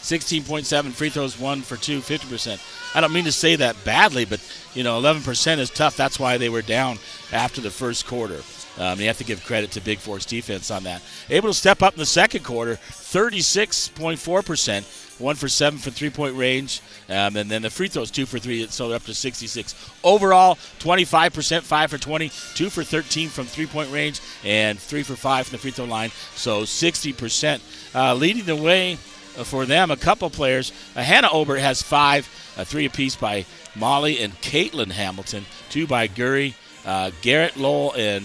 16.7 free throws, 1 for 2, 50%. I don't mean to say that badly, but 11% is tough. That's why they were down after the first quarter. You have to give credit to Bigfork's defense on that. Able to step up in the second quarter, 36.4%, 1 for 7 from three-point range, and then the free throws 2 for 3, so they're up to 66. Overall, 25%, 5 for 20, 2 for 13 from three-point range, and 3 for 5 from the free throw line, so 60%. Leading the way for them, a couple players. Hannah Obert has 5, 3 apiece by Molly and Caitlin Hamilton, 2 by Gurry, Garrett Lowell, and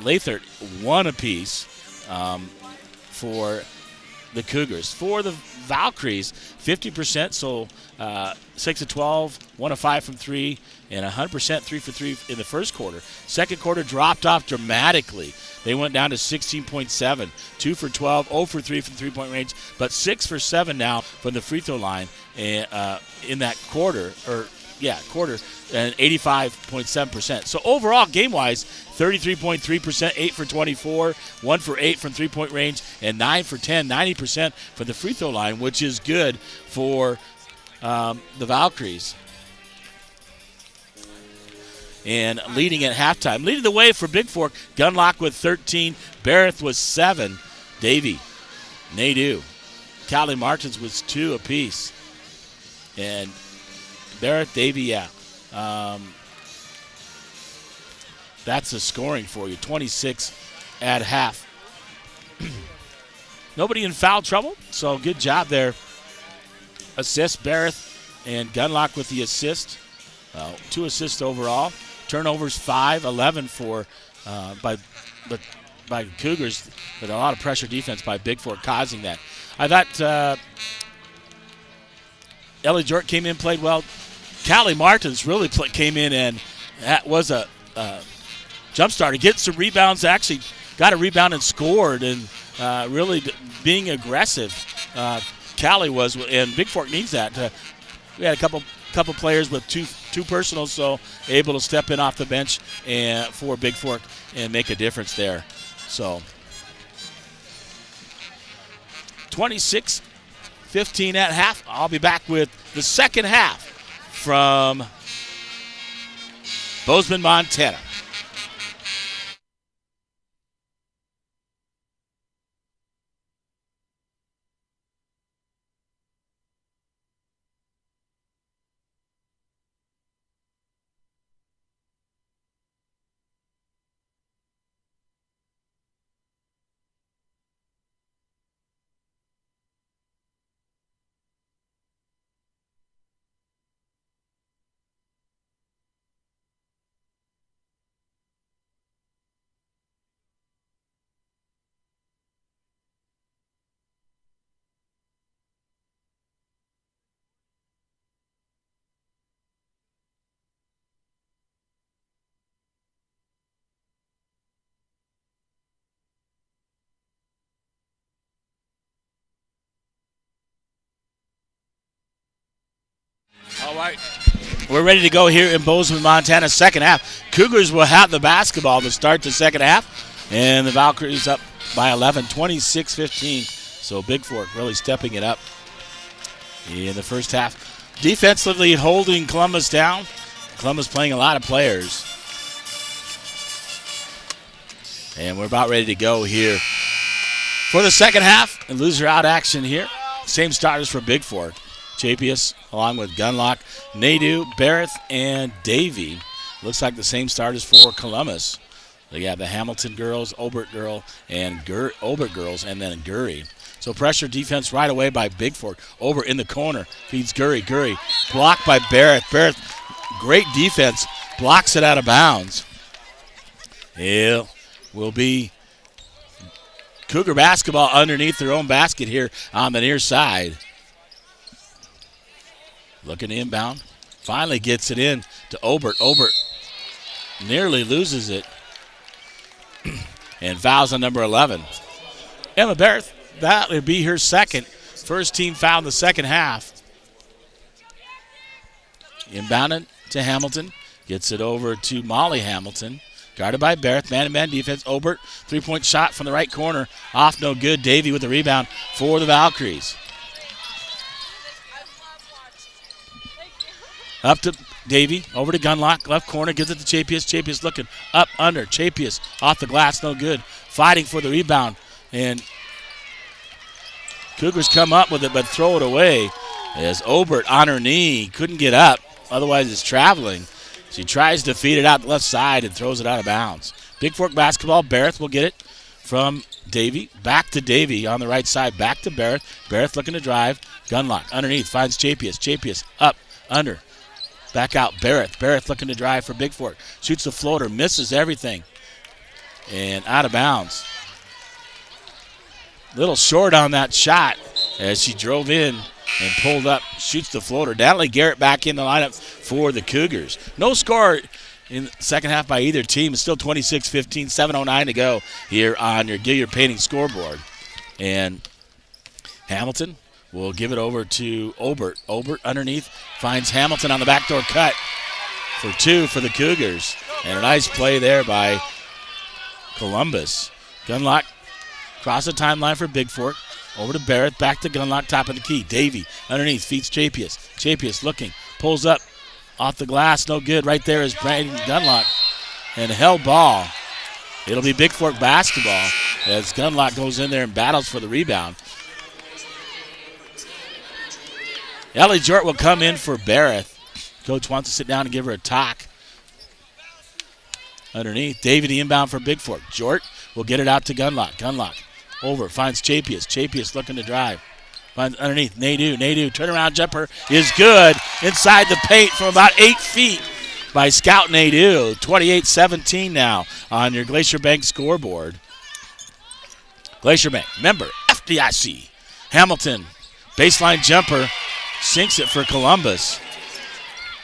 Lathert, 1 apiece for the Cougars. For the Valkyries, 50%, so 6 of 12, 1 of 5 from 3, and 100% 3 for 3 in the first quarter. Second quarter dropped off dramatically. They went down to 16.7, 2 for 12, 0 for 3 from three-point range, but 6 for 7 now from the free throw line in that quarter, and 85.7%. So overall, game-wise, 33.3%, 8 for 24, 1 for 8 from three-point range, and 9 for 10, 90% from the free throw line, which is good for the Valkyries. And leading at halftime. Leading the way for Bigfork, Gunlock with 13, Barrett with 7, Davey, Nadeau, Callie Martins with 2 apiece. And Barrett, Davey, that's the scoring for you, 26 at half. Nobody in foul trouble, so good job there. Assist, Barrett and Gunlock with the assist. 2 assists overall. Turnovers 5, 11 by Cougars, but a lot of pressure defense by Bigfork causing that. I thought Ellie Jort came in, played well. Callie Martins really came in, and that was a jump starter. Getting some rebounds, actually got a rebound and scored, and really being aggressive. Callie was, and Bigfork needs that. We had a couple players with two personals, so able to step in off the bench and for Bigfork and make a difference there. So 26-15 at half. I'll be back with the second half from Bozeman, Montana. All right, we're ready to go here in Bozeman, Montana, second half. Cougars will have the basketball to start the second half, and the Valkyries up by 11, 26-15. So Bigfork really stepping it up in the first half. Defensively holding Columbus down. Columbus playing a lot of players. And we're about ready to go here for the second half. And loser out action here. Same starters for Bigfork. Chapius, along with Gunlock, Nadeau, Barrett, and Davey. Looks like the same starters for Columbus. They have the Hamilton girls, Obert girl, and Obert girls, and then Gurry. So pressure defense right away by Bigfork. Over in the corner. Feeds Gurry. Gurry blocked by Barrett. Barrett, great defense. Blocks it out of bounds. It will be Cougar basketball underneath their own basket here on the near side. Looking to inbound. Finally gets it in to Obert. Obert nearly loses it. And fouls on number 11. Emma Barrett, that would be her second. First team foul in the second half. Inbounded to Hamilton. Gets it over to Molly Hamilton. Guarded by Barrett. Man-to-man defense. Obert, three-point shot from the right corner. Off, no good. Davey with the rebound for the Valkyries. Up to Davey. Over to Gunlock. Left corner. Gives it to Chapius. Chapius looking up, under. Chapius off the glass. No good. Fighting for the rebound. And Cougars come up with it but throw it away as Obert on her knee. Couldn't get up. Otherwise it's traveling. She tries to feed it out the left side and throws it out of bounds. Bigfork basketball. Barrett will get it from Davey. Back to Davey on the right side. Back to Barrett. Barrett looking to drive. Gunlock underneath. Finds Chapius. Chapius up, under. Back out. Barrett. Barrett looking to drive for Bigfork. Shoots the floater. Misses everything. And out of bounds. Little short on that shot as she drove in and pulled up. Shoots the floater. Natalie Garrett back in the lineup for the Cougars. No score in the second half by either team. It's still 26-15, 7:09 to go here on your Gilliard Painting scoreboard. And Hamilton will give it over to Obert. Obert underneath finds Hamilton on the backdoor cut for two for the Cougars. And a nice play there by Columbus. Gunlock across the timeline for Bigfork. Over to Barrett, back to Gunlock, top of the key. Davey underneath, feeds Chapius. Chapius looking, pulls up, off the glass, no good. Right there is Brandon Gunlock. And held ball. It'll be Bigfork basketball as Gunlock goes in there and battles for the rebound. Ellie Jort will come in for Barrett. Coach wants to sit down and give her a talk. Underneath, Davey the inbound for Bigfork. Jort will get it out to Gunlock. Gunlock over, finds Chapius. Chapius looking to drive. Finds underneath, Nadeau. Nadeau, turnaround jumper is good. Inside the paint from about 8 feet by Scout Nadeau. 28-17 now on your Glacier Bank scoreboard. Glacier Bank, member FDIC. Hamilton, baseline jumper, sinks it for Columbus.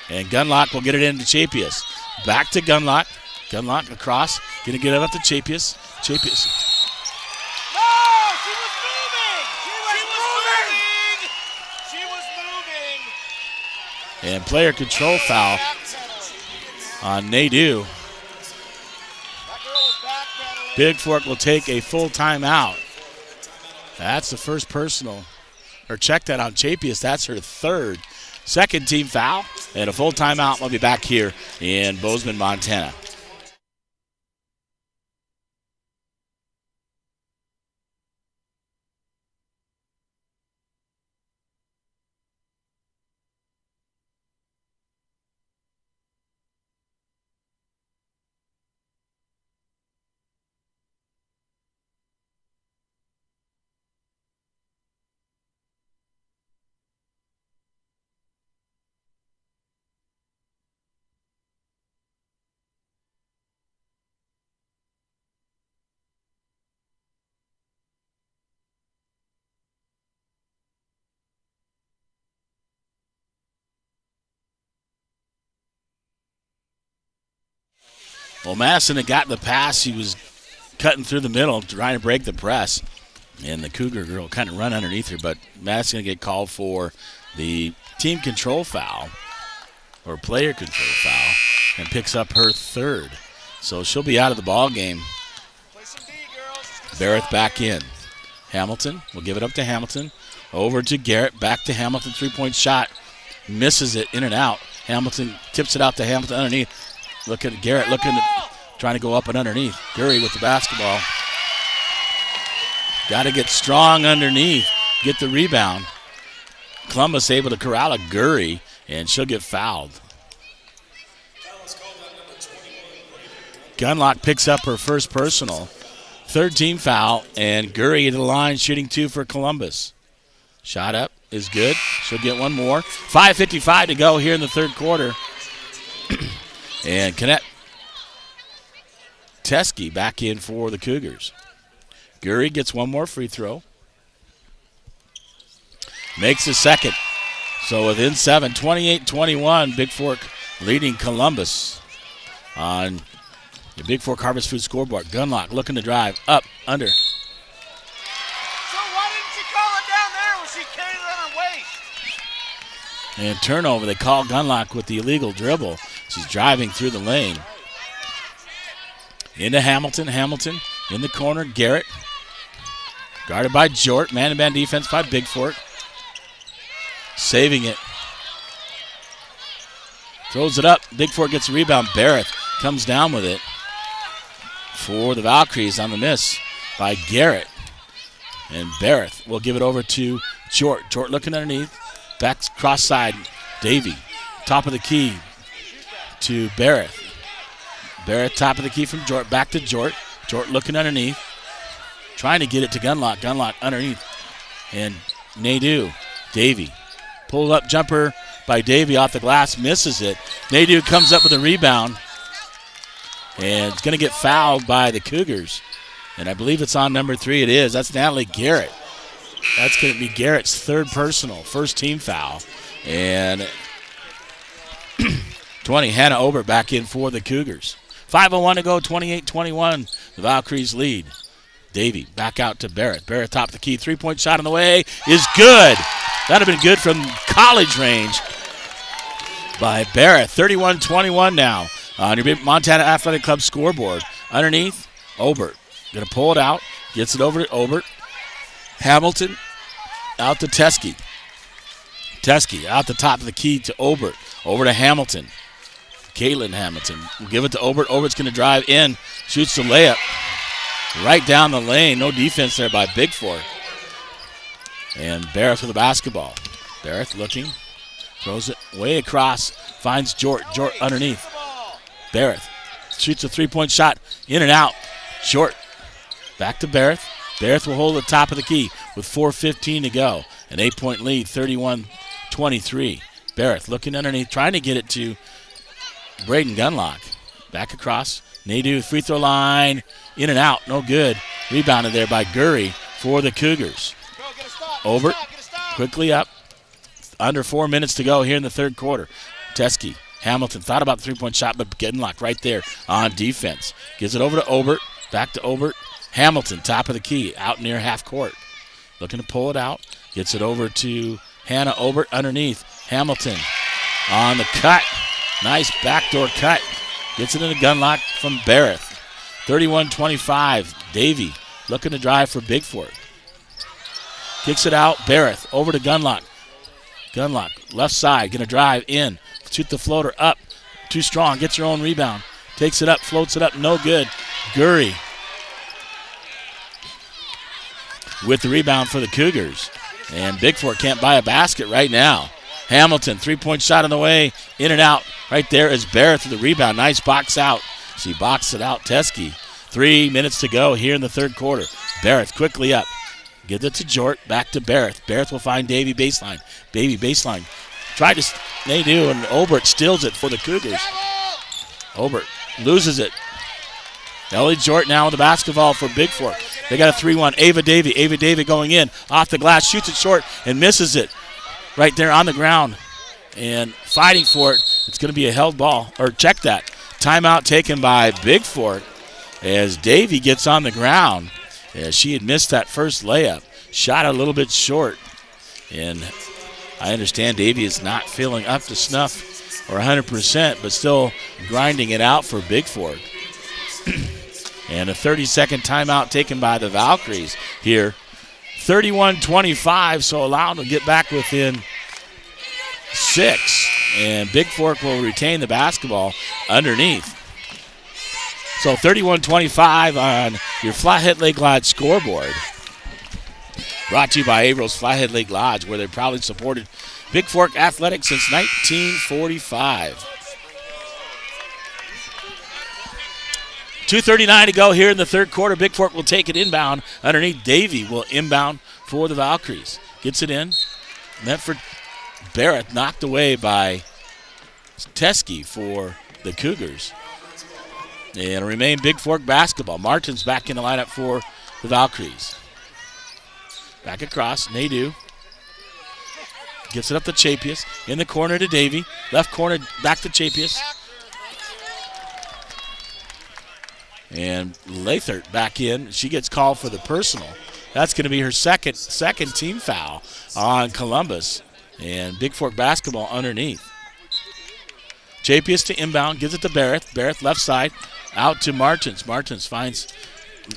And Gunlock will get it into Chapius. Back to Gunlock. Gunlock across, gonna get it up to Chapius. Chapius. And player control foul on Nadeau. Bigfork will take a full timeout. That's the first personal. Or check that on Chapius. That's her third. Second team foul. And a full timeout. We'll be back here in Bozeman, Montana. Well, Madison had gotten the pass. He was cutting through the middle, trying to break the press. And the Cougar girl kind of run underneath her, but Madison going to get called for the team control foul, or player control foul, and picks up her third. So she'll be out of the ball game. Barrett back in. Hamilton will give it up to Hamilton. Over to Garrett, back to Hamilton, three-point shot. Misses it, in and out. Hamilton tips it out to Hamilton underneath. Look at Garrett trying to go up and underneath. Gurry with the basketball. Got to get strong underneath, get the rebound. Columbus able to corral a Gurry, and she'll get fouled. Gunlock picks up her first personal. Third team foul, and Gurry to the line, shooting 2 for Columbus. Shot up is good. She'll get one more. 5:55 to go here in the third quarter. And Kennett Teskey back in for the Cougars. Gurry gets one more free throw. Makes the second. So within 7, 28-21, Bigfork leading Columbus on the Bigfork Harvest Food scoreboard. Gunlock looking to drive up, under. So why didn't you call it down there when she carried it on her waist? And turnover. They call Gunlock with the illegal dribble. She's driving through the lane. Into Hamilton. Hamilton in the corner. Garrett. Guarded by Jort. Man-to-man defense by Bigfork. Saving it. Throws it up. Bigfork gets a rebound. Barrett comes down with it for the Valkyries on the miss by Garrett. And Barrett will give it over to Jort. Jort looking underneath. Back cross side. Davey. Top of the key to Barrett. Barrett top of the key from Jort. Back to Jort. Jort looking underneath. Trying to get it to Gunlock. Gunlock underneath. And Nadeau. Davey. Pulled up jumper by Davey off the glass. Misses it. Nadeau comes up with a rebound. And it's going to get fouled by the Cougars. And I believe it's on number 3. It is. That's Natalie Garrett. That's going to be Garrett's third personal. First team foul. And 20. Hannah Obert back in for the Cougars. 5:01 to go. 28-21. The Valkyries lead. Davey back out to Barrett. Barrett top of the key. 3-point shot on the way is good. That would have been good from college range by Barrett. 31-21 now on your Montana Athletic Club scoreboard. Underneath, Obert. Going to pull it out. Gets it over to Obert. Hamilton out to Teskey. Teskey out the top of the key to Obert. Over to Hamilton. Caitlin Hamilton will give it to Obert. Obert's going to drive in. Shoots the layup. Right down the lane. No defense there by Bigfork. And Barrett with the basketball. Barrett looking. Throws it way across. Finds Jort. Jort underneath. Barrett shoots a 3-point shot. In and out. Jort. Back to Barrett. Barrett will hold the top of the key with 4:15 to go. An 8-point lead. 31-23. Barrett looking underneath. Trying to get it to Braden Gunlock. Back across. Nadeau free throw line. In and out. No good. Rebounded there by Gurry for the Cougars. Obert quickly up. Under 4 minutes to go here in the third quarter. Teskey. Hamilton thought about the 3-point shot, but Gunlock right there on defense. Gives it over to Obert. Back to Obert. Hamilton, top of the key, out near half court. Looking to pull it out. Gets it over to Hannah Obert underneath. Hamilton on the cut. Nice backdoor cut. Gets it into Gunlock from Barrett. 31-25. Davey looking to drive for Bigfork. Kicks it out. Barrett over to Gunlock. Gunlock, left side, going to drive in. Shoot the floater up. Too strong. Gets her own rebound. Takes it up, floats it up. No good. Gurry with the rebound for the Cougars. And Bigfork can't buy a basket right now. Hamilton, 3-point shot on the way. In and out. Right there is Barrett with the rebound. Nice box out. She boxed it out. Teskey. 3 minutes to go here in the third quarter. Barrett quickly up. Gives it to Jort. Back to Barrett. Barrett will find Davey baseline. Davey baseline. Tried to, they do, and Obert steals it for the Cougars. Obert loses it. Ellie Jort now with the basketball for Bigfork. They got a 3-1. Ava Davey. Ava Davey going in. Off the glass. Shoots it short and misses it. Right there on the ground. And fighting for it. It's going to be a held ball. Or check that. Timeout taken by Bigfork as Davey gets on the ground. As she had missed that first layup. Shot a little bit short. And I understand Davey is not feeling up to snuff or 100%, but still grinding it out for Bigfork. And a 30-second timeout taken by the Valkyries here. 31-25, so allowed to get back within 6. And Bigfork will retain the basketball underneath. So 31-25 on your Flathead Lake Lodge scoreboard. Brought to you by Averill's Flathead Lake Lodge, where they've proudly supported Bigfork Athletics since 1945. 2:39 to go here in the third quarter. Bigfork will take it inbound. Underneath, Davey will inbound for the Valkyries. Gets it in. Meant for Barrett. Knocked away by Teskey for the Cougars. And it'll remain Bigfork basketball. Martin's back in the lineup for the Valkyries. Back across. Nadeau. Gets it up to Chapius. In the corner to Davey. Left corner back to Chapius. And Lathert back in. She gets called for the personal. That's going to be her second team foul on Columbus. And Bigfork basketball underneath. Chapius to inbound. Gives it to Barrett. Barrett left side. Out to Martins. Martins finds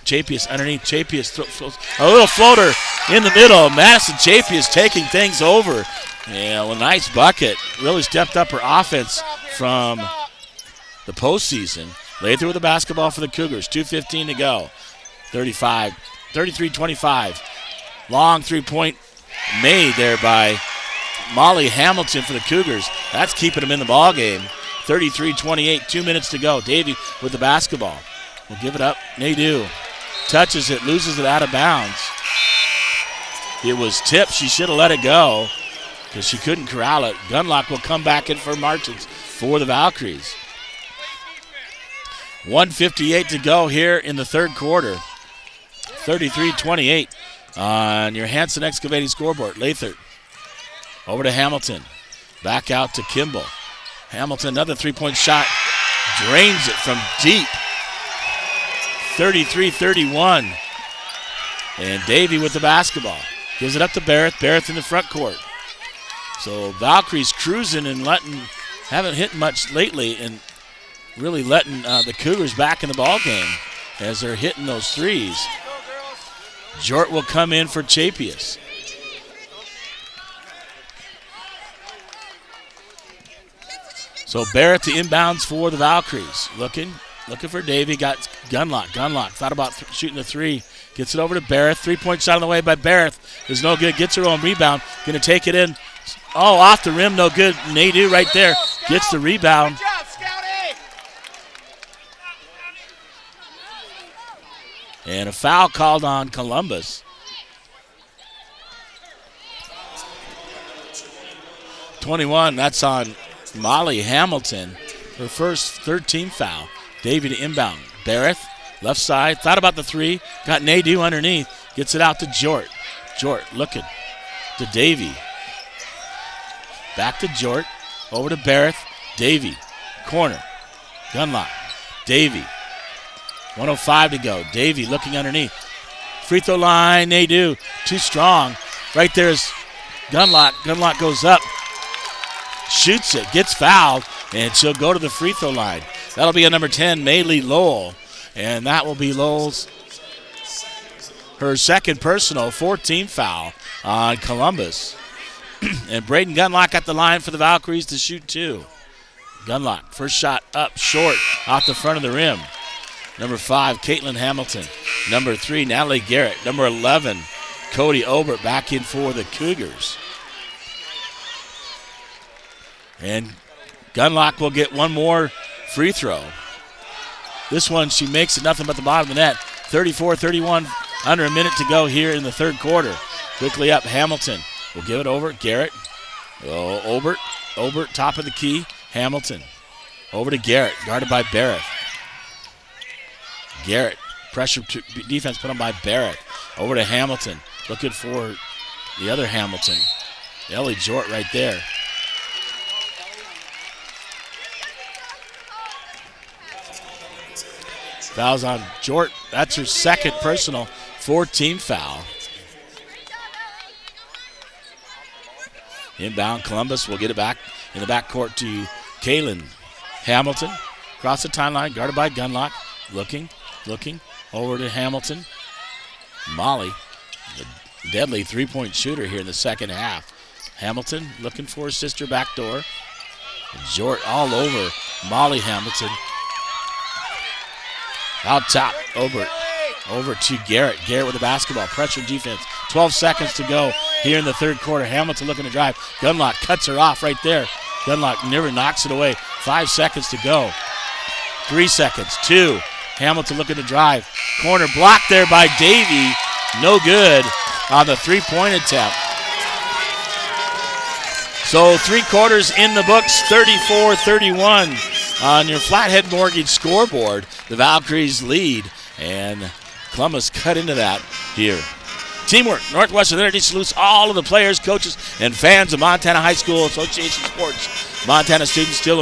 Chapius underneath. Chapius throws a little floater in the middle. Madison Chapius taking things over. Yeah, well, nice bucket. Really stepped up her offense from the postseason. Lather with the basketball for the Cougars. 2:15 to go. 33-25. Long three-point made there by Molly Hamilton for the Cougars. That's keeping them in the ball game. 33-28. 2 minutes to go. Davey with the basketball. Will give it up. Nadeau touches it, loses it out of bounds. It was tipped. She should have let it go because she couldn't corral it. Gunlock will come back in for Martins for the Valkyries. 1:58 to go here in the third quarter. 33-28 on your Hanson Excavating scoreboard. Lathert over to Hamilton. Back out to Kimball. Hamilton, another three-point shot. Drains it from deep. 33-31. And Davey with the basketball. Gives it up to Barrett. Barrett in the front court. So Valkyries cruising and haven't hit much lately and really letting the Cougars back in the ball game as they're hitting those threes. Jort will come in for Chapius. So Barrett the inbounds for the Valkyries. Looking for Davey. Got Gunlock. Gunlock thought about shooting the three. Gets it over to Barrett. Three-point shot on the way by Barrett. Is no good. Gets her own rebound. Going to take it in. Oh, off the rim. No good. Nadeau right there. Gets the rebound. And a foul called on Columbus. 21, that's on Molly Hamilton. Her third team foul. Davey to inbound. Barrett, left side, thought about the three. Got Nadeau underneath. Gets it out to Jort. Jort looking to Davey. Back to Jort. Over to Barrett. Davey. Corner. Gunlock. Davey. 1:05 to go. Davey looking underneath. Free throw line. Nadeau. Too strong. Right there's Gunlock. Gunlock goes up. Shoots it. Gets fouled. And she'll go to the free throw line. That'll be a number 10, Maylee Lowell. And that will be Lowell's her second personal 14 foul on Columbus. And Braden Gunlock at the line for the Valkyries to shoot two. Gunlock. First shot up short off the front of the rim. Number 5, Caitlin Hamilton. Number 3, Natalie Garrett. Number 11, Cody Obert back in for the Cougars. And Gunlock will get one more free throw. This one, she makes it nothing but the bottom of the net. 34-31, under a minute to go here in the third quarter. Quickly up, Hamilton will give it over. Garrett. Oh, Obert. Obert, top of the key. Hamilton. Over to Garrett, guarded by Barrett. Garrett, pressure defense put on by Barrett. Over to Hamilton, looking for the other Hamilton. Ellie Jort right there. Fouls on Jort. That's her second personal 14 foul. Inbound, Columbus will get it back in the backcourt to Kaylin Hamilton. Across the timeline, guarded by Gunlock. Looking, over to Hamilton. Molly, the deadly three-point shooter here in the second half. Hamilton looking for his sister backdoor. Jort all over Molly Hamilton. Out top, Obert. Over to Garrett. Garrett with the basketball. Pressure defense. 12 seconds to go here in the third quarter. Hamilton looking to drive. Gunlock cuts her off right there. Gunlock never knocks it away. 5 seconds to go. 3 seconds. 2. Hamilton looking to drive. Corner blocked there by Davey. No good on the three-point attempt. So 3 quarters in the books, 34-31 on your Flathead Mortgage scoreboard. The Valkyries lead, and Columbus cut into that here. Teamwork, Northwestern Energy salutes all of the players, coaches, and fans of Montana High School Association sports. Montana students still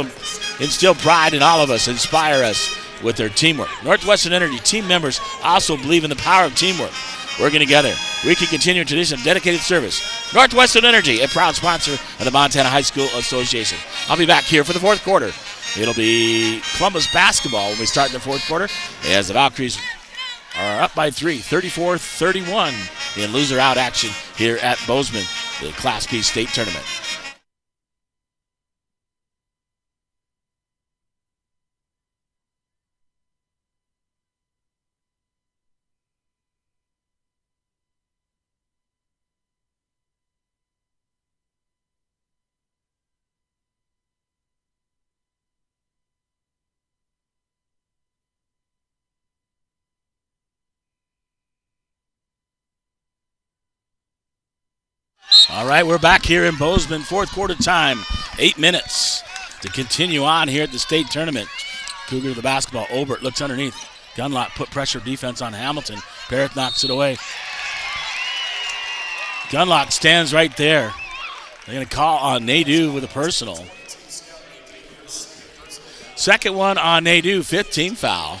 instill pride in all of us, inspire us with their teamwork. Northwestern Energy team members also believe in the power of teamwork. Working together, we can continue a tradition of dedicated service. Northwestern Energy, a proud sponsor of the Montana High School Association. I'll be back here for the fourth quarter. It'll be Columbus basketball when we start the fourth quarter, as the Valkyries are up by 3, 34-31 in loser-out action here at Bozeman, the Class B state tournament. All right, we're back here in Bozeman, fourth quarter time. 8 minutes to continue on here at the state tournament. Cougar to the basketball. Obert looks underneath. Gunlock put pressure defense on Hamilton. Barrett knocks it away. Gunlock stands right there. They're going to call on Nadeau with a personal. Second one on Nadeau, 5th team foul.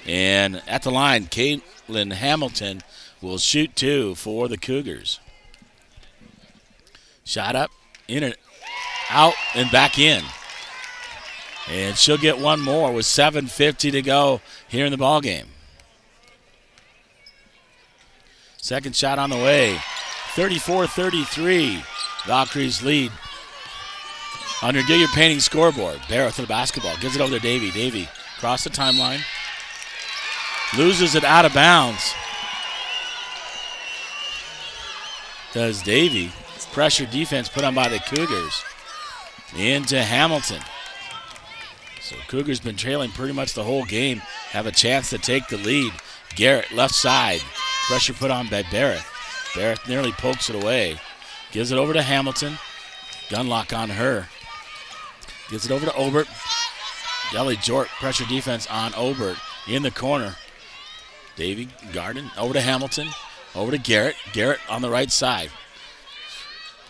And at the line, Caitlin Hamilton will shoot 2 for the Cougars. Shot up, in and out, and back in. And she'll get one more with 7:50 to go here in the ballgame. Second shot on the way. 34-33. Valkyries lead on your Gilliard Painting scoreboard. Barrett to the basketball. Gives it over to Davey. Davey across the timeline. Loses it out of bounds. Does Davey. Pressure defense put on by the Cougars. Into Hamilton. So Cougars been trailing pretty much the whole game. Have a chance to take the lead. Garrett left side. Pressure put on by Barrett. Barrett nearly pokes it away. Gives it over to Hamilton. Gunlock on her. Gives it over to Obert. Ellie Jort, pressure defense on Obert. In the corner. Davey Garden over to Hamilton. Over to Garrett. Garrett on the right side.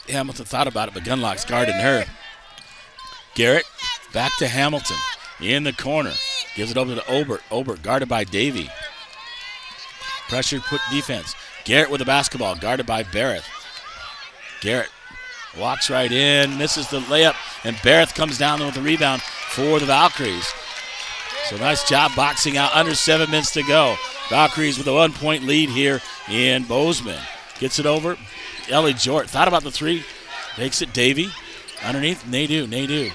Hamilton thought about it, but Gunlock's guarding her. Garrett back to Hamilton. In the corner. Gives it over to Obert. Obert guarded by Davey. Pressure put defense. Garrett with the basketball. Guarded by Barrett. Garrett walks right in. Misses the layup. And Barrett comes down with the rebound for the Valkyries. So nice job boxing out. Under 7 minutes to go. Valkyries with a 1-point lead here in Bozeman. Gets it over. Ellie Jort thought about the three. Takes it Davey. Underneath Nadeau. Nadeau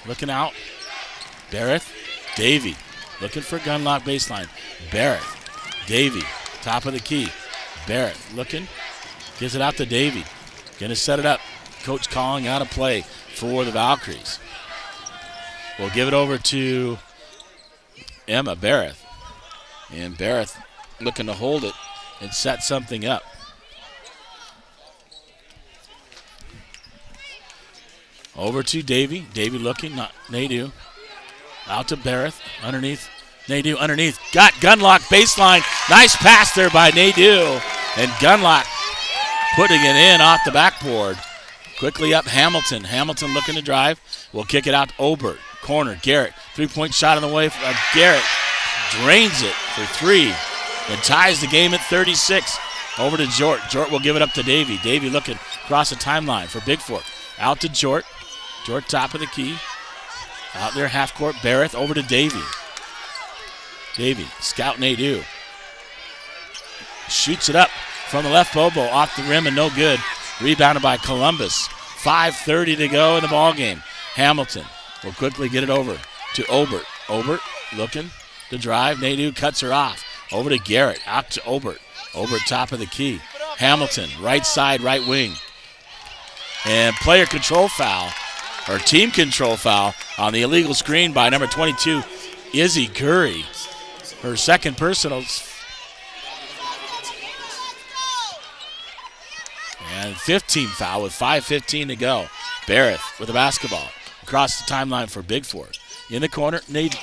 looking out. Barrett. Davey looking for Gunlock baseline. Barrett. Davey. Top of the key. Barrett looking. Gives it out to Davey. Going to set it up. Coach calling out a play for the Valkyries. We'll give it over to Emma Barrett. And Barrett looking to hold it and set something up. Over to Davey. Davey looking, not Nadeau. Out to Barrett. Underneath. Nadeau underneath. Got Gunlock baseline. Nice pass there by Nadeau. And Gunlock putting it in off the backboard. Quickly up Hamilton. Hamilton looking to drive. We'll kick it out to Obert. Corner. Garrett. 3-point shot on the way. Garrett drains it for 3 and ties the game at 36. Over to Jort. Jort will give it up to Davey. Davey looking across the timeline for Bigfork. Out to Jort. Jort top of the key. Out there half court. Barrett over to Davey. Davey scout Nadeau. Shoots it up from the left elbow off the rim and no good. Rebounded by Columbus. 5:30 to go in the ballgame. Hamilton will quickly get it over to Obert. Obert looking to drive. Nadeau cuts her off. Over to Garrett. Out to Obert. Obert top of the key. Hamilton right side, right wing. And player control foul or team control foul on the illegal screen by number 22, Izzy Curry. Her second personals. And 15 foul with 5:15 to go. Barrett with the basketball across the timeline for Bigfork. In the corner, Nadeau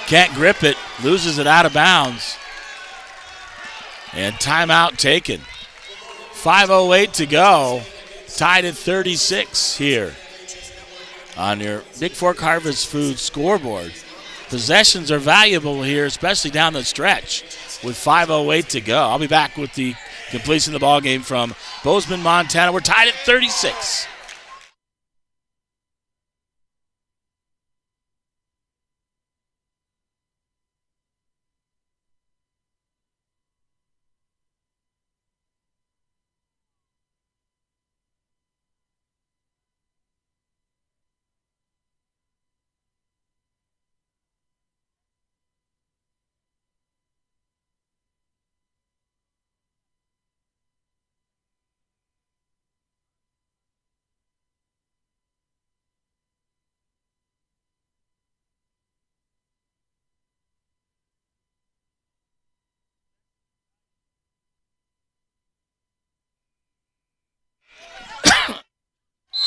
can't grip it, loses it out of bounds. And timeout taken. 5:08 to go. Tied at 36 here on your Bigfork Harvest Food scoreboard. Possessions are valuable here, especially down the stretch with 5:08 to go. I'll be back with the completion of the ball game from Bozeman, Montana. We're tied at 36.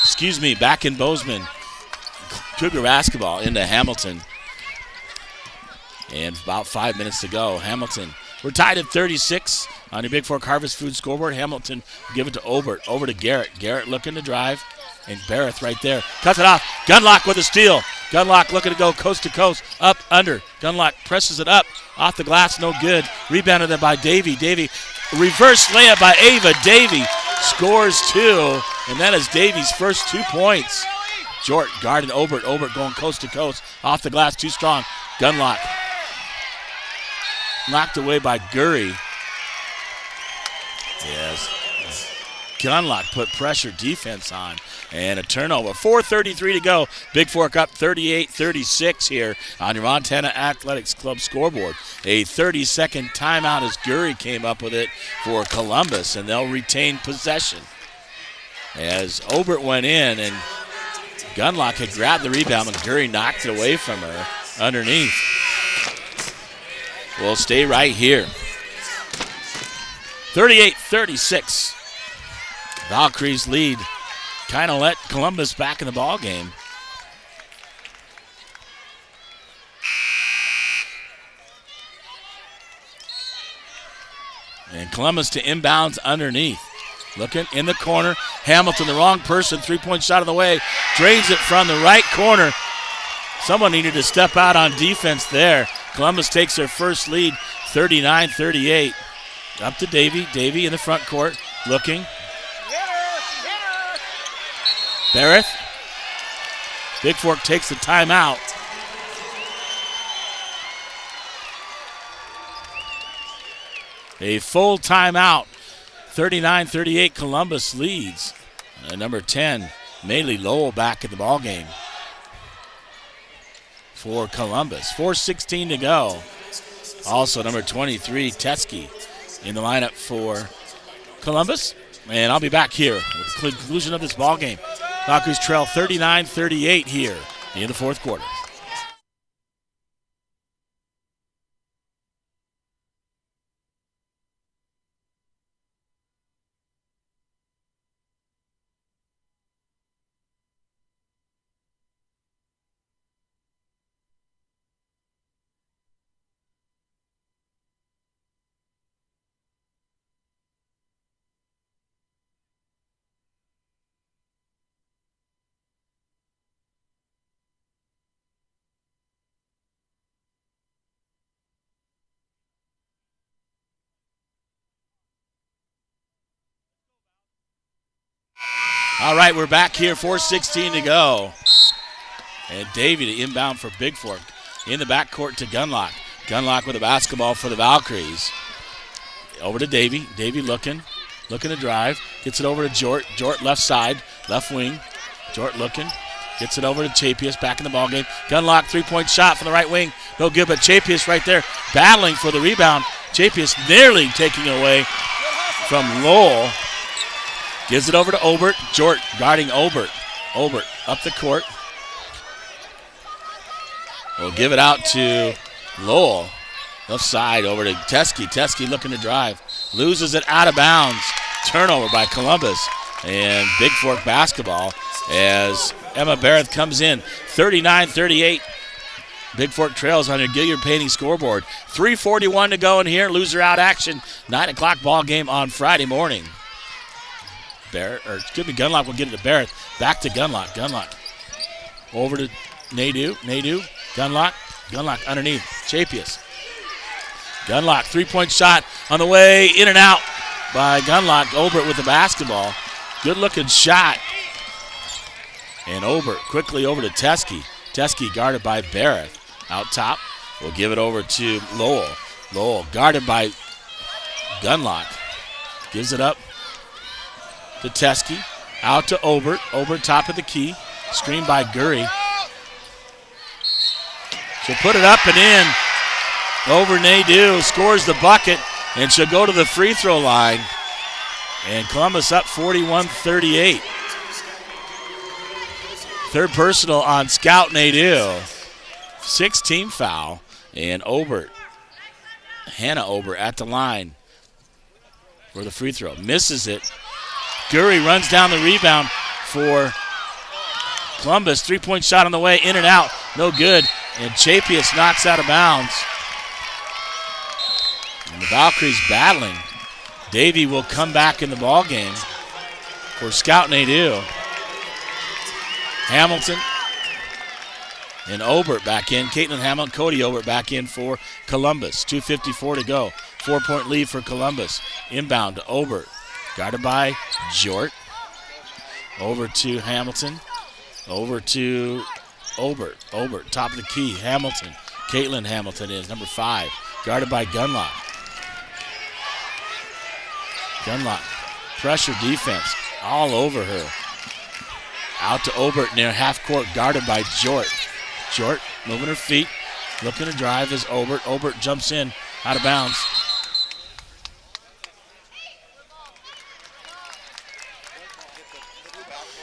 Excuse me, back in Bozeman. Cougar basketball into Hamilton. And about 5 minutes to go. Hamilton. We're tied at 36 on your Bigfork Harvest Food scoreboard. Hamilton will give it to Obert. Over to Garrett. Garrett looking to drive. And Barrett right there. Cuts it off. Gunlock with a steal. Gunlock looking to go coast to coast. Up, under. Gunlock presses it up. Off the glass, no good. Rebounded by Davey. Davey. Reverse layup by Ava. Davey scores 2. And that is Davey's first 2 points. Jort guarded Obert. Obert going coast to coast. Off the glass, too strong. Gunlock. Knocked away by Gurry. Yes. Gunlock put pressure defense on. And a turnover. 4:33 to go. Bigfork up 38-36 here on your Montana Athletics Club scoreboard. A 30-second timeout as Gurry came up with it for Columbus, and they'll retain possession. As Obert went in, and Gunlock had grabbed the rebound, and Gurry knocked it away from her underneath. We'll stay right here. 38-36. Valkyries lead. Kind of let Columbus back in the ball game. And Columbus to inbounds underneath. Looking in the corner. Hamilton, the wrong person. 3-point shot on the way. Drains it from the right corner. Someone needed to step out on defense there. Columbus takes their first lead, 39-38. Up to Davey. Davey in the front court. Looking. Barrett. Bigfork takes the timeout. A full timeout. 39-38, Columbus leads. Number 10, Maylee Lowell back in the ball game for Columbus. 4:16 to go. Also number 23, Teskey in the lineup for Columbus. And I'll be back here with the conclusion of this ball game. Valkyries trail 39-38 here in the fourth quarter. All right, we're back here, 4:16 to go. And Davey to inbound for Bigfork. In the backcourt to Gunlock. Gunlock with a basketball for the Valkyries. Over to Davey. Davey looking to drive. Gets it over to Jort. Jort left side, left wing. Jort looking. Gets it over to Chapius, back in the ballgame. Gunlock, 3-point shot from the right wing. No good, but Chapius right there battling for the rebound. Chapius nearly taking it away from Lowell. Gives it over to Obert. Jort guarding Obert. Obert up the court. We'll give it out to Lowell. Left side over to Teskey. Teskey looking to drive. Loses it out of bounds. Turnover by Columbus. And Bigfork basketball as Emma Barrett comes in. 39-38. Bigfork trails on your Gilliard Painting scoreboard. 3:41 to go in here. Loser out action. 9 o'clock ball game on Friday morning. Gunlock will get it to Barrett. Back to Gunlock. Gunlock over to Nadeau. Nadeau. Gunlock. Gunlock underneath. Chapius. Gunlock, three-point shot on the way, in and out by Gunlock. Obert with the basketball. Good-looking shot. And Obert quickly over to Teskey. Teskey guarded by Barrett. Out top, we'll give it over to Lowell. Lowell guarded by Gunlock. Gives it up to Teskey. Out to Obert. Obert top of the key. Screened by Gurry. She'll put it up and in. Over Nadeau, scores the bucket, and she'll go to the free throw line. And Columbus up 41-38. Third personal on Scout Nadeau. 6-team foul, and Obert, Hannah Obert at the line for the free throw. Misses it. Gurry runs down the rebound for Columbus. Three-point shot on the way, in and out. No good. And Chapius knocks out of bounds. And the Valkyries battling. Davey will come back in the ball game for Scout Nadeau. Hamilton and Obert back in. Caitlin Hamilton, Cody Obert back in for Columbus. 2:54 to go. 4-point lead for Columbus. Inbound to Obert. Guarded by Jort. Over to Hamilton. Over to Obert. Obert, top of the key. Hamilton. Caitlin Hamilton is number 5. Guarded by Gunlock. Gunlock. Pressure defense all over her. Out to Obert near half court. Guarded by Jort. Jort moving her feet. Looking to drive is Obert. Obert jumps in. Out of bounds.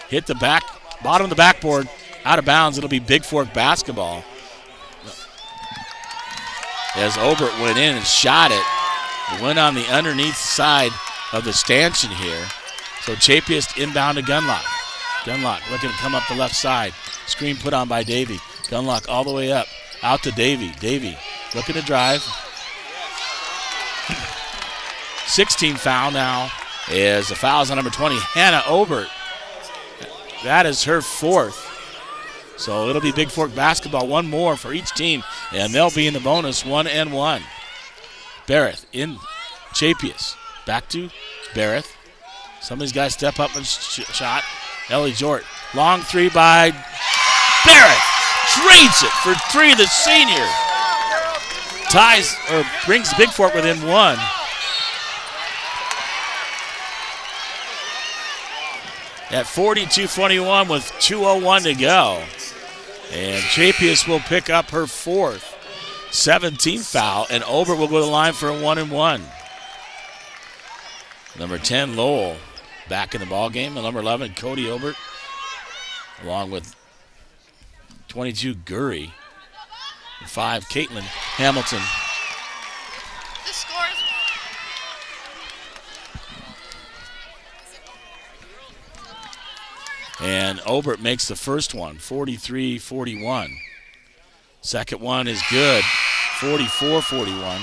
Hit the back, bottom of the backboard, out of bounds. It'll be Bigfork basketball. As Obert went in and shot it, it went on the underneath side of the stanchion here. So Chapius inbound to Gunlock. Gunlock looking to come up the left side. Screen put on by Davey. Gunlock all the way up, out to Davey. Davey looking to drive. 16 foul now is the fouls on number 20, Hannah Obert. That is her 4th. So it'll be Bigfork basketball. One more for each team, and they'll be in the bonus 1-1. Barrett in Chapius. Back to Barrett. Somebody's got to step up and shot. Ellie Jort. Long three by Barrett. Trades it for 3, the senior. Ties or brings Bigfork within 1. At 42-21 with 2:01 to go. And Chapius will pick up her 4th. 17th foul, and Obert will go to the line for a 1-1. Number 10, Lowell, back in the ball game. And number 11, Cody Obert, along with 22, Gurry. And 5, Caitlin Hamilton. The score is And Obert makes the first one, 43-41. Second one is good, 44-41.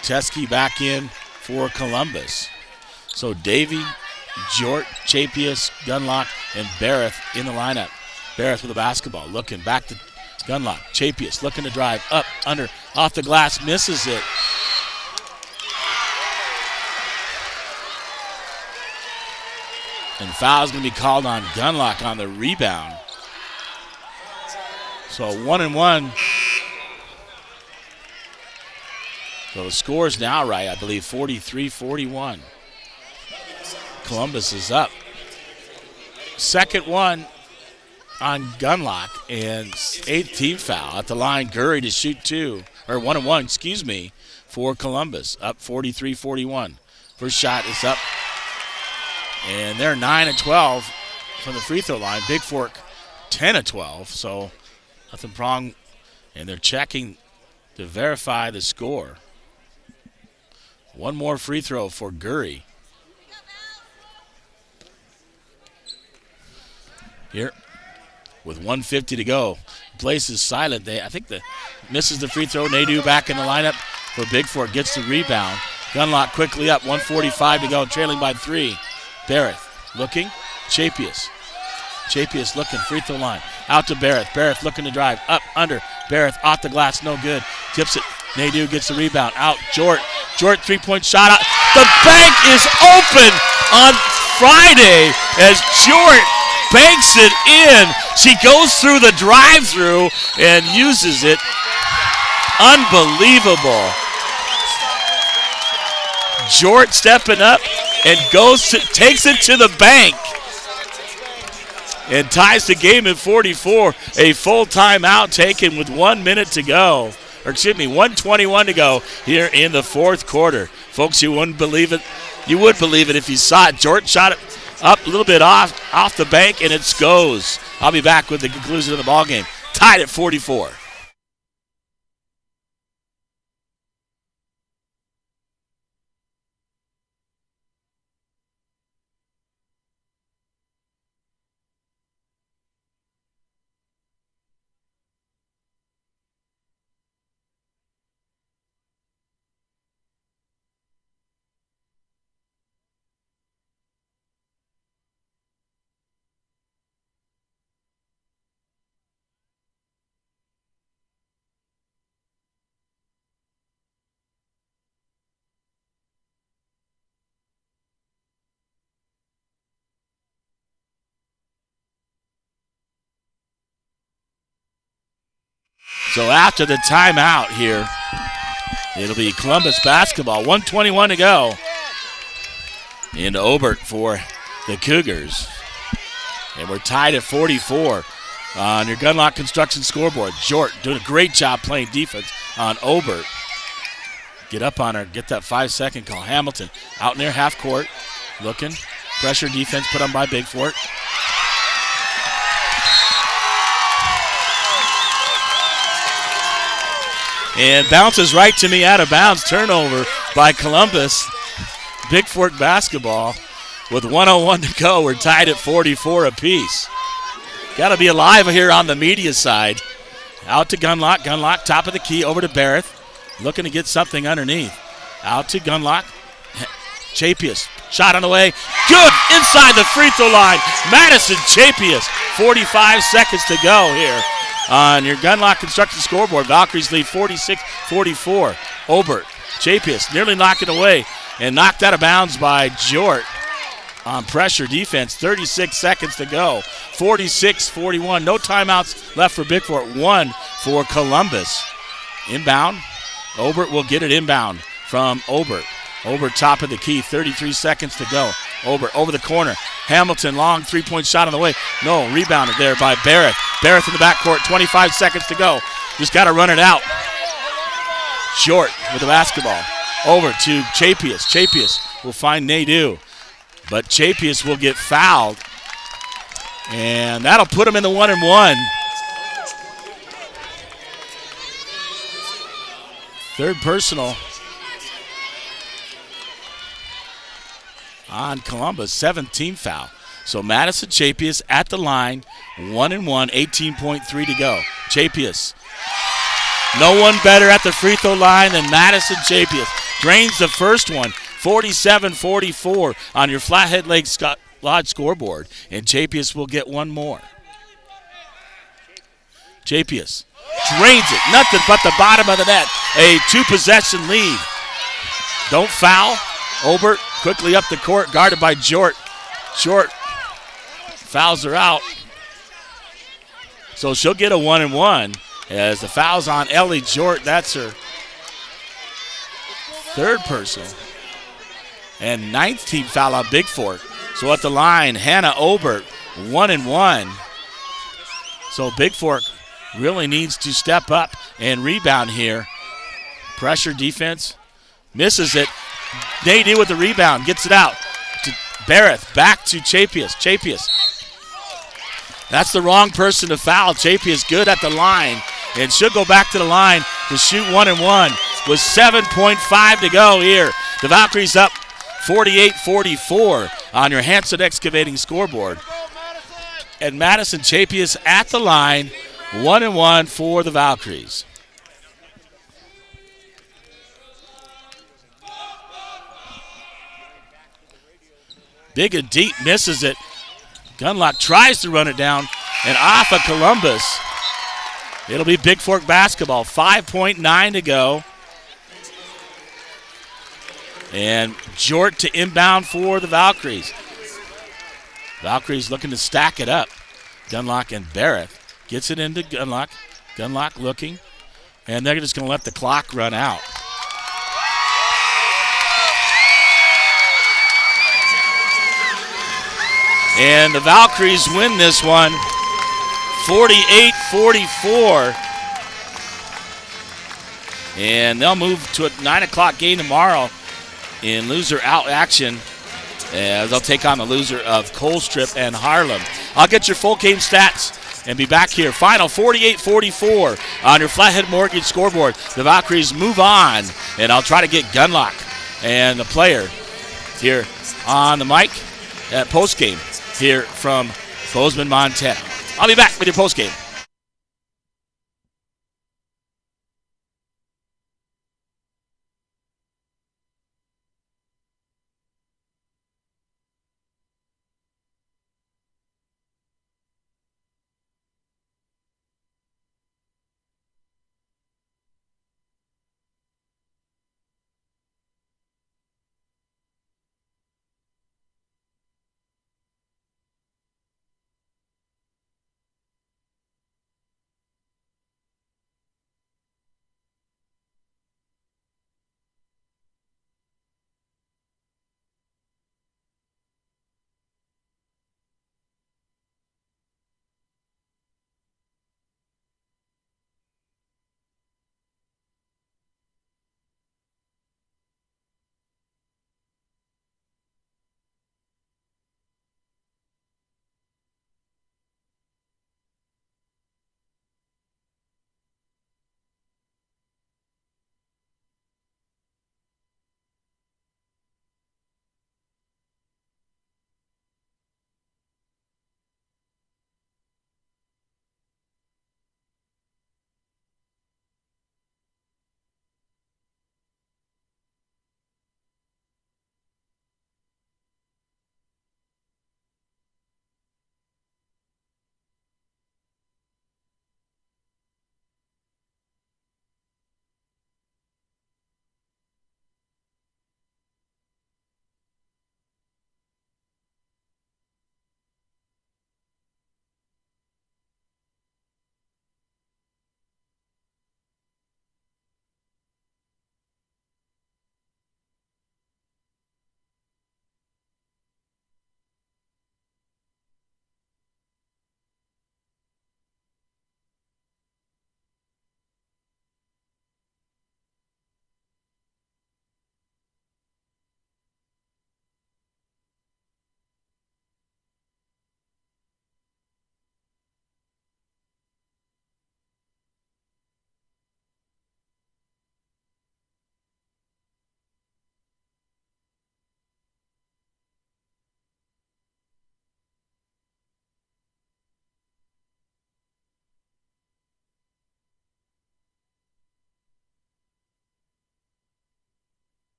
Teskey back in for Columbus. So Davey, Jort, Chapius, Gunlock, and Barrett in the lineup. Barrett with the basketball, looking back to Gunlock. Chapius looking to drive, up, under, off the glass, misses it. And foul's going to be called on Gunlock on the rebound. So 1-1. So the score's now right, I believe, 43-41. Columbus is up. Second one on Gunlock, and 8th team foul. At the line, Gurry to shoot 2, or 1 and 1, excuse me, for Columbus, up 43-41. First shot is up, and they're 9 and 12 from the free throw line. Bigfork 10 and 12, so nothing wrong, and they're checking to verify the score. One more free throw for Gurry. Here, with 1:50 to go. Place is silent. I think misses the free throw. Nadeau back in the lineup for Bigfork. Gets the rebound. Gunlock quickly up. 1:45 to go. Trailing by 3. Barrett looking. Chapius looking. Free throw line. Out to Barrett. Barrett looking to drive. Up, under. Barrett off the glass. No good. Tips it. Nadeau gets the rebound. Out. Jort 3-point shot out. The bank is open on Friday as Jort banks it in. She goes through the drive-through and uses it. Unbelievable. Jort stepping up and takes it to the bank and ties the game at 44. A full timeout taken with 1 minute to go. Or excuse me, 1:21 to go here in the fourth quarter. Folks, you wouldn't believe it. You would believe it if you saw it. Jort shot it up a little bit off the bank, and it goes. I'll be back with the conclusion of the ball game. Tied at 44. So after the timeout here, it'll be Columbus basketball. 1:21 to go. Into Obert for the Cougars. And we're tied at 44 on your Gunlock Construction scoreboard. Jort doing a great job playing defense on Obert. Get up on her, get that 5-second call. Hamilton out near half court, looking. Pressure defense put on by Bigfork. And bounces right to me out of bounds. Turnover by Columbus. Bigfork basketball with 1:01 to go. We're tied at 44 apiece. Got to be alive here on the media side. Out to Gunlock. Gunlock, top of the key, over to Barrett. Looking to get something underneath. Out to Gunlock. Chapius, shot on the way. Good, inside the free throw line. Madison Chapius, 45 seconds to go here on your Gunlock Construction scoreboard. Valkyries lead 46-44. Obert, Chapius nearly knocking away and knocked out of bounds by Jort on pressure defense. 36 seconds to go. 46-41. No timeouts left for Bigfork. 1 for Columbus. Inbound. Obert will get it inbound from Obert. Obert top of the key. 33 seconds to go. Obert over the corner. Hamilton, long three-point shot on the way. No, rebounded there by Barrett. Barrett in the backcourt, 25 seconds to go. Just got to run it out. Short with the basketball. Over to Chapius. Chapius will find Nadeau. But Chapius will get fouled. And that'll put him in the 1-and-1. Third personal on Columbus, 17th foul. So Madison Chapius at the line, 1-and-1, 18.3 to go. Chapius, no one better at the free throw line than Madison Chapius. Drains the first one, 47-44 on your Flathead Lake Lodge scoreboard. And Chapius will get one more. Chapius drains it, nothing but the bottom of the net. A two-possession lead. Don't foul. Obert quickly up the court, guarded by Jort. Jort fouls her out. So she'll get a 1-and-1 as the foul's on Ellie Jort. That's her third personal. And 9th team foul on Bigfork. So at the line, Hannah Obert, 1-and-1. So Bigfork really needs to step up and rebound here. Pressure defense. Misses it. Nady with the rebound. Gets it out to Barrett. Back to Chapius. Chapius. That's the wrong person to foul. Chapius good at the line and should go back to the line to shoot 1-1 with 7.5 to go here. The Valkyries up 48-44 on your Hanson Excavating scoreboard. And Madison Chapius at the line, 1-1 for the Valkyries. Big and deep, misses it. Gunlock tries to run it down, and off of Columbus. It'll be Bigfork basketball, 5.9 to go. And Jort to inbound for the Valkyries. Valkyries looking to stack it up. Gunlock and Barrett gets it into Gunlock. Gunlock looking, and they're just going to let the clock run out. And the Valkyries win this one 48-44. And they'll move to a 9 o'clock game tomorrow in loser out action. They'll take on the loser of Colstrip and Harlem. I'll get your full game stats and be back here. Final 48-44 on your Flathead Mortgage scoreboard. The Valkyries move on, and I'll try to get Gunlock and the player here on the mic at postgame here from Bozeman, Montana. I'll be back with your postgame.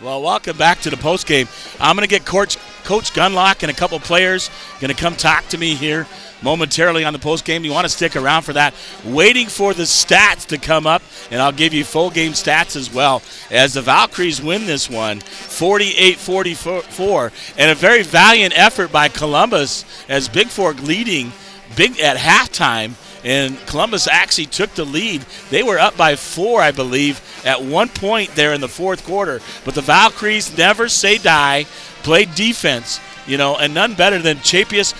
Well, welcome back to the postgame. I'm going to get Coach Coach Gunlock and a couple players going to come talk to me here momentarily on the post game. You want to stick around for that. Waiting for the stats to come up, and I'll give you full game stats as well as the Valkyries win this one 48-44, and a very valiant effort by Columbus as Bigfork leading big at halftime. And Columbus actually took the lead. They were up by 4, I believe, at one point there in the fourth quarter. But the Valkyries never say die, played defense, and none better than Chapius.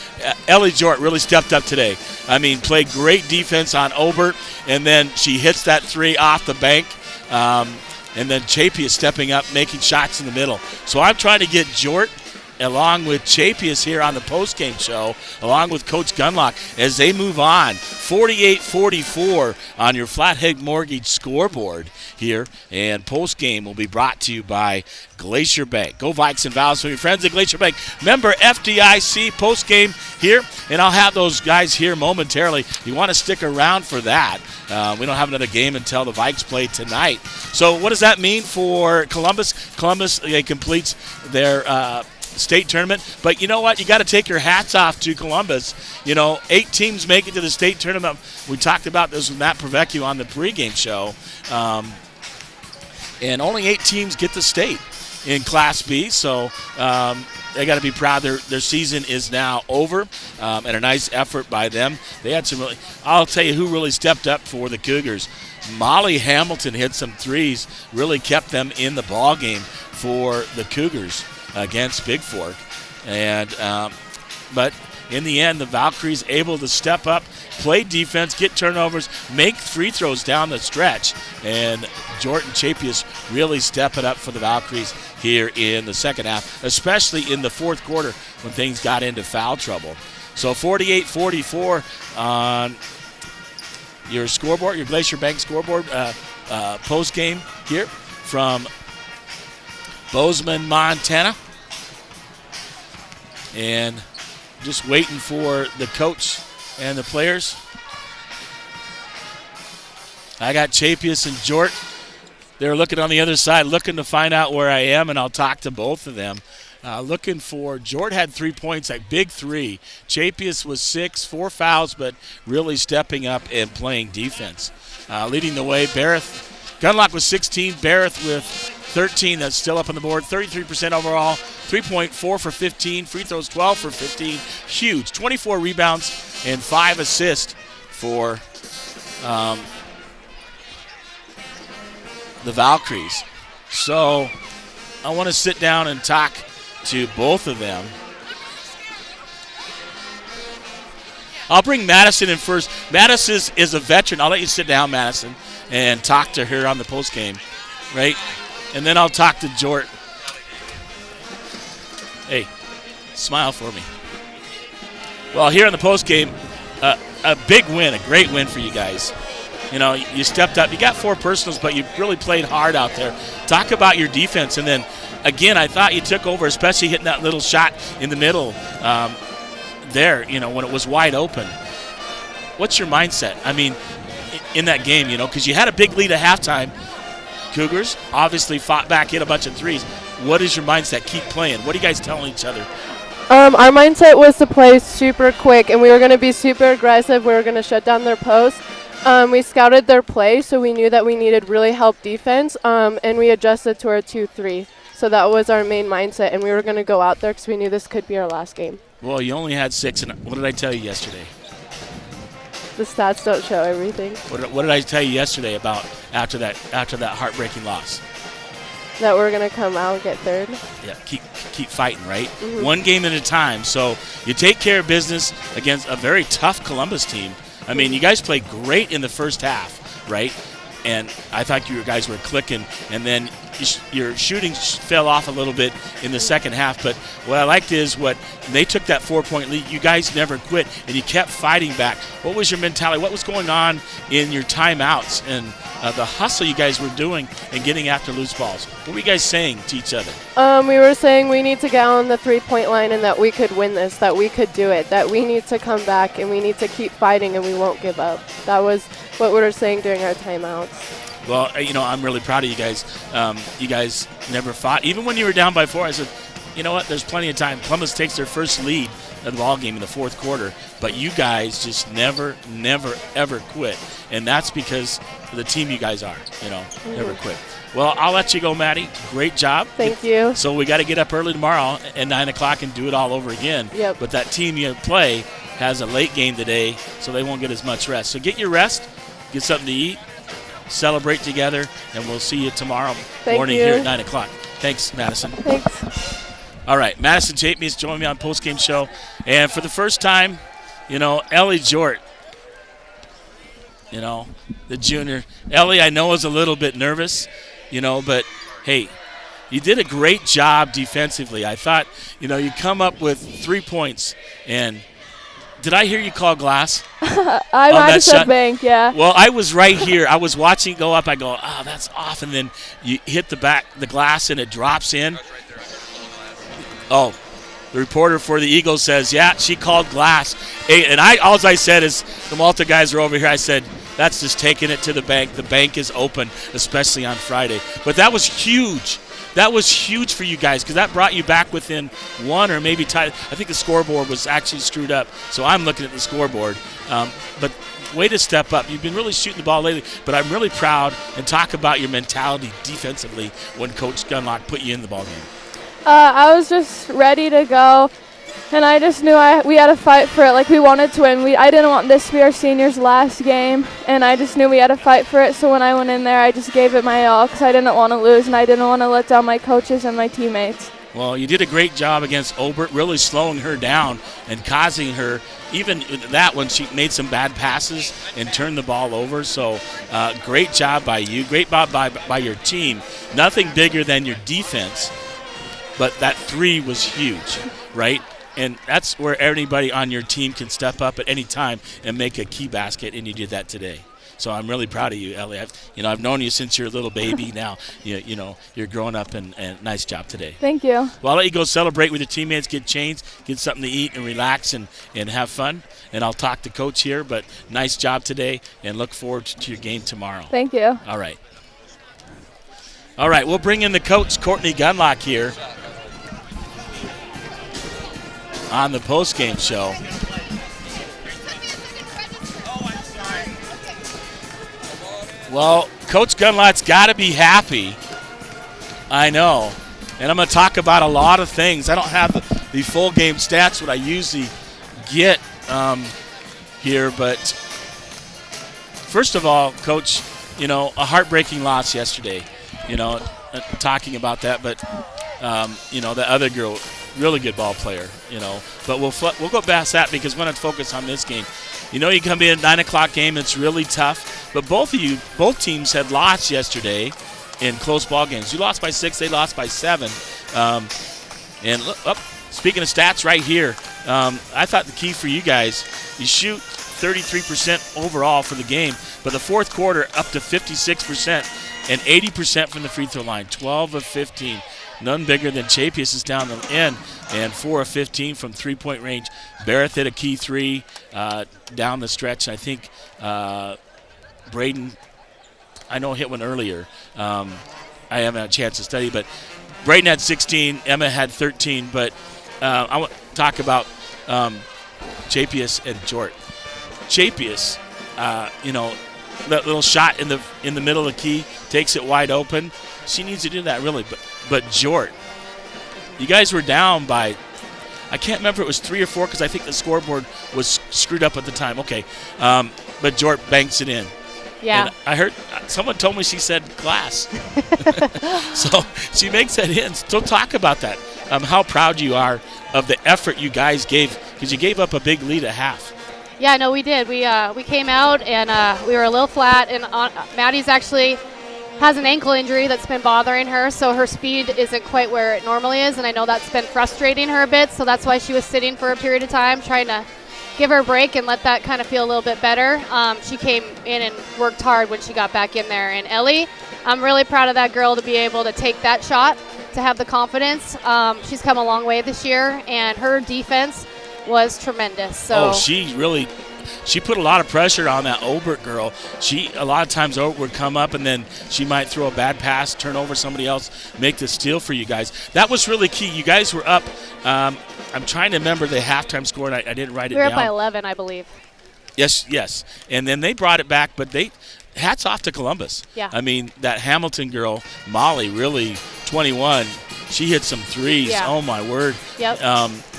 Ellie Jort really stepped up today. I mean, played great defense on Obert, and then she hits that 3 off the bank. And then Chapius stepping up, making shots in the middle. So I'm trying to get Jort along with Chapius here on the postgame show, along with Coach Gunlock, as they move on. 48-44 on your Flathead Mortgage scoreboard here. And postgame will be brought to you by Glacier Bank. Go Vikes and Vows from your friends at Glacier Bank. Member FDIC postgame here, and I'll have those guys here momentarily. You want to stick around for that. We don't have another game until the Vikes play tonight. So what does that mean for Columbus? Columbus completes their state tournament, but you know what? You got to take your hats off to Columbus. 8 teams make it to the state tournament. We talked about this with Matt Prevecchio on the pregame show, and only 8 teams get the state in Class B. So they got to be proud. Their season is now over, and a nice effort by them. They had some really. I'll tell you who really stepped up for the Cougars. Molly Hamilton hit some threes, really kept them in the ball game for the Cougars against Bigfork. And but in the end, the Valkyries able to step up, play defense, get turnovers, make free throws down the stretch. And Jordan Chapius really stepping up for the Valkyries here in the second half, especially in the fourth quarter when things got into foul trouble. So 48-44 on your scoreboard, your Glacier Bank scoreboard post game here from Bozeman, Montana. And just waiting for the coach and the players. I got Chapius and Jort. They're looking on the other side, looking to find out where I am, and I'll talk to both of them. Looking for, Jort had 3 points, that big 3. Chapius was 6, 4 fouls, but really stepping up and playing defense. Leading the way, Barrett. Gunlock with 16, Barrett with 13. That's still up on the board. 33% overall. 3.4 for 15. Free throws 12 for 15. Huge. 24 rebounds and 5 assists for the Valkyries. So I want to sit down and talk to both of them. I'll bring Madison in first. Madison is a veteran. I'll let you sit down, Madison, and talk to her on the postgame, right? And then I'll talk to Jort. Hey, smile for me. Well, here on the postgame, a big win, a great win for you guys. You stepped up. You got 4 personals, but you really played hard out there. Talk about your defense. And then, again, I thought you took over, especially hitting that little shot in the middle there, when it was wide open. What's your mindset? I mean, in that game, because you had a big lead at halftime. Cougars obviously fought back, hit a bunch of threes. What is your mindset? Keep playing. What are you guys telling each other? Our mindset was to play super quick, and we were going to be super aggressive. We were going to shut down their post. We scouted their play, so we knew that we needed really help defense, and we adjusted to our 2-3. So that was our main mindset, and we were going to go out there because we knew this could be our last game. Well, you only had 6, and what did I tell you yesterday? The stats don't show everything. What did I tell you yesterday about after that heartbreaking loss? That we're going to come out and get third. Yeah, keep fighting, right? Mm-hmm. One game at a time. So you take care of business against a very tough Columbus team. I mean, you guys played great in the first half, right? And I thought you guys were clicking, and then your shooting fell off a little bit in the second half. But what I liked is when they took that 4-point lead, you guys never quit, and you kept fighting back. What was your mentality? What was going on in your timeouts and the hustle you guys were doing and getting after loose balls? What were you guys saying to each other? We were saying we need to get on the 3-point line and that we could win this, that we could do it, that we need to come back and we need to keep fighting and we won't give up. That was what we were saying during our timeouts. Well, I'm really proud of you guys. You guys never fought. Even when you were down by 4, I said, you know what? There's plenty of time. Columbus takes their first lead of the ball game in the fourth quarter, but you guys just never, ever quit, and that's because of the team you guys are. Never quit. Well, I'll let you go, Maddie. Great job. Thank you. So we got to get up early tomorrow at 9 o'clock and do it all over again. Yep. But that team you play has a late game today, so they won't get as much rest. So get your rest, get something to eat, celebrate together, and we'll see you tomorrow morning here at 9 o'clock. Thanks, Madison. Thanks. All right, Madison Chapman is joining me on Postgame Show. And for the first time, Ellie Jort, the junior. Ellie, I know, is a little bit nervous, but, hey, you did a great job defensively. I thought, you come up with 3 points. And did I hear you call glass? I might have said bank, yeah. Well, I was right here. I was watching it go up. I go, that's off. And then you hit the glass, and it drops in. Oh, the reporter for the Eagles says, yeah, she called glass. And all I said is, the Malta guys are over here. I said, that's just taking it to the bank. The bank is open, especially on Friday. But that was huge. That was huge for you guys because that brought you back within one or maybe tied. I think the scoreboard was actually screwed up, so I'm looking at the scoreboard. But way to step up. You've been really shooting the ball lately, but I'm really proud and talk about your mentality defensively when Coach Gunlock put you in the ball game. I was just ready to go, and I just knew we had to fight for it. Like, we wanted to win. I didn't want this to be our seniors' last game, and I just knew we had to fight for it. So when I went in there, I just gave it my all because I didn't want to lose, and I didn't want to let down my coaches and my teammates. Well, you did a great job against Obert, really slowing her down and causing her, even that one, she made some bad passes and turned the ball over. So great job by you. Great job by your team. Nothing bigger than your defense. But that 3 was huge, right? And that's where anybody on your team can step up at any time and make a key basket, and you did that today. So I'm really proud of you, Ellie. I've known you since you're a little baby. Now, you're growing up, and nice job today. Thank you. Well, I'll let you go celebrate with your teammates, get changed, get something to eat, and relax and have fun. And I'll talk to Coach here, but nice job today, and look forward to your game tomorrow. Thank you. All right. We'll bring in the coach, Courtney Gunlock, here on the postgame show. Well, Coach Gunlock's got to be happy. I know. And I'm going to talk about a lot of things. I don't have the full game stats, what I usually get here. But first of all, Coach, a heartbreaking loss yesterday. Talking about that. But, the other girl, really good ball player, But we'll go past that because we want to focus on this game. You come in 9 o'clock game, it's really tough. But both teams had lost yesterday in close ball games. You lost by 6, they lost by 7. And speaking of stats right here, I thought the key for you guys, you shoot 33% overall for the game, but the fourth quarter up to 56% and 80% from the free throw line, 12 of 15. None bigger than Chapius is down the end, and 4 of 15 from three-point range. Barrett hit a key 3 down the stretch. I think Braden, I know, hit one earlier. I haven't had a chance to study, but Braden had 16, Emma had 13. But I want to talk about Chapius and Jort. Chapius, that little shot in the middle of the key, takes it wide open. She needs to do that, really. But Jort, you guys were down by, I can't remember if it was 3 or 4 because I think the scoreboard was screwed up at the time. Okay. But Jort banks it in. Yeah. And I heard someone told me she said glass. So she makes that in. So talk about that. How proud you are of the effort you guys gave because you gave up a big lead at half. Yeah, no, we did. We came out and we were a little flat, and Maddie's actually has an ankle injury that's been bothering her, so her speed isn't quite where it normally is, and I know that's been frustrating her a bit, so that's why she was sitting for a period of time, trying to give her a break and let that kind of feel a little bit better. She came in and worked hard when she got back in there. And Ellie, I'm really proud of that girl to be able to take that shot, to have the confidence. She's come a long way this year, and her defense was tremendous. So she really she put a lot of pressure on that Obert girl. A lot of times Obert would come up and then she might throw a bad pass, turn over somebody else, make the steal for you guys. That was really key. You guys were up. I'm trying to remember the halftime score, and I didn't write it down. We were up by 11, I believe. Yes. And then they brought it back, but hats off to Columbus. Yeah. I mean, that Hamilton girl, Molly, really 21. She hit some threes. Yeah. Oh, my word. Yep.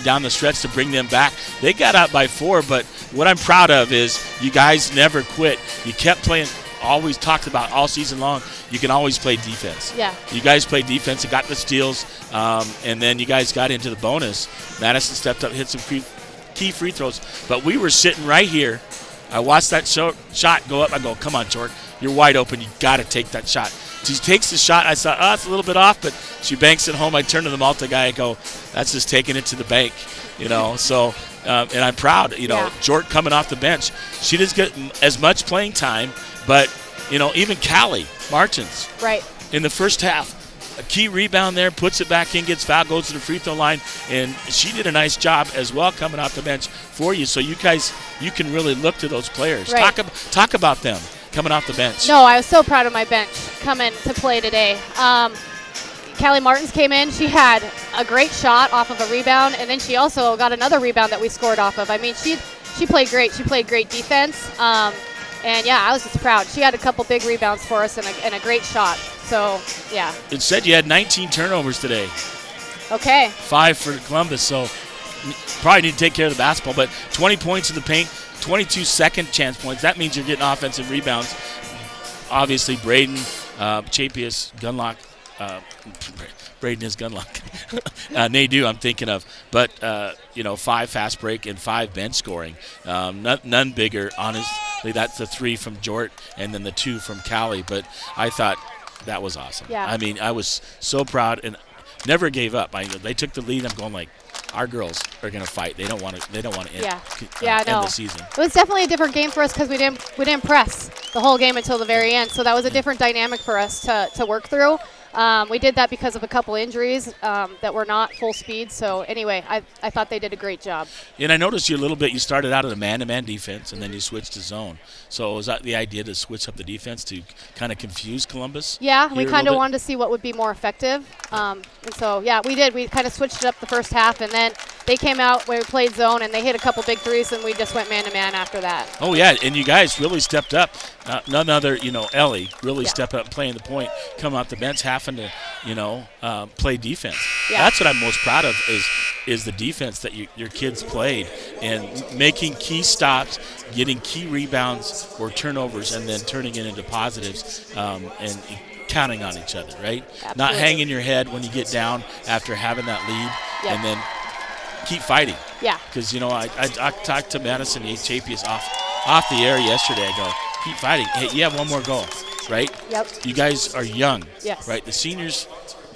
Down the stretch to bring them back. They got out by 4, but what I'm proud of is you guys never quit. You kept playing, always talked about all season long, you can always play defense. Yeah. You guys played defense and got the steals, and then you guys got into the bonus. Madison stepped up, hit some key free throws, but we were sitting right here. I watched that shot go up. I go, come on, Jordan. You're wide open. You got to take that shot. She takes the shot. I thought, it's a little bit off, but she banks it home. I turn to the multi guy and go, that's just taking it to the bank, So, and I'm proud, Jordan coming off the bench. She doesn't get as much playing time, but, even Callie Martins. Right. In the first half, a key rebound there, puts it back in, gets fouled, goes to the free throw line, and she did a nice job as well coming off the bench for you. So you guys, you can really look to those players. Right. Talk about them coming off the bench. No, I was so proud of my bench coming to play today. Callie Martins came in. She had a great shot off of a rebound, and then she also got another rebound that we scored off of. I mean, she played great. She played great defense. And, yeah, I was just proud. She had a couple big rebounds for us and a great shot. So, yeah. It said you had 19 turnovers today. Okay. 5 for Columbus, so probably need to take care of the basketball. But 20 points in the paint, 22 second chance points. That means you're getting offensive rebounds. Obviously, Braden, Chapius, Gunlock. Braden is Gunlock. Nadeau, I'm thinking of. But, 5 fast break and 5 bench scoring. None bigger, honestly. That's the 3 from Jort and then the 2 from Callie. But I thought that was awesome. Yeah. I mean, I was so proud and never gave up. They took the lead. I'm going like, our girls are going to fight. They don't want to end the season. It was definitely a different game for us because we didn't press the whole game until the very end. So that was a different dynamic for us to work through. We did that because of a couple injuries that were not full speed. So anyway, I thought they did a great job. And I noticed you a little bit. You started out at a man-to-man defense, and then you switched to zone. So was that the idea to switch up the defense to kind of confuse Columbus? Yeah, we kind of wanted to see what would be more effective. And so, yeah, we did. We kind of switched it up the first half, and then they came out when we played zone, and they hit a couple big threes, and we just went man-to-man after that. Oh, yeah, and you guys really stepped up. None other, Ellie really stepped up playing the point, come off the bench, having to, play defense. Yeah. That's what I'm most proud of is the defense that your kids played and making key stops, getting key rebounds or turnovers, and then turning it into positives and counting on each other, right? Absolutely. Not hanging your head when you get down after having that lead, and then keep fighting. Yeah. Because, I talked to Madison Chapius off the air yesterday. I go, keep fighting. Hey, you have one more goal, right? Yep. You guys are young, yes. right? The seniors,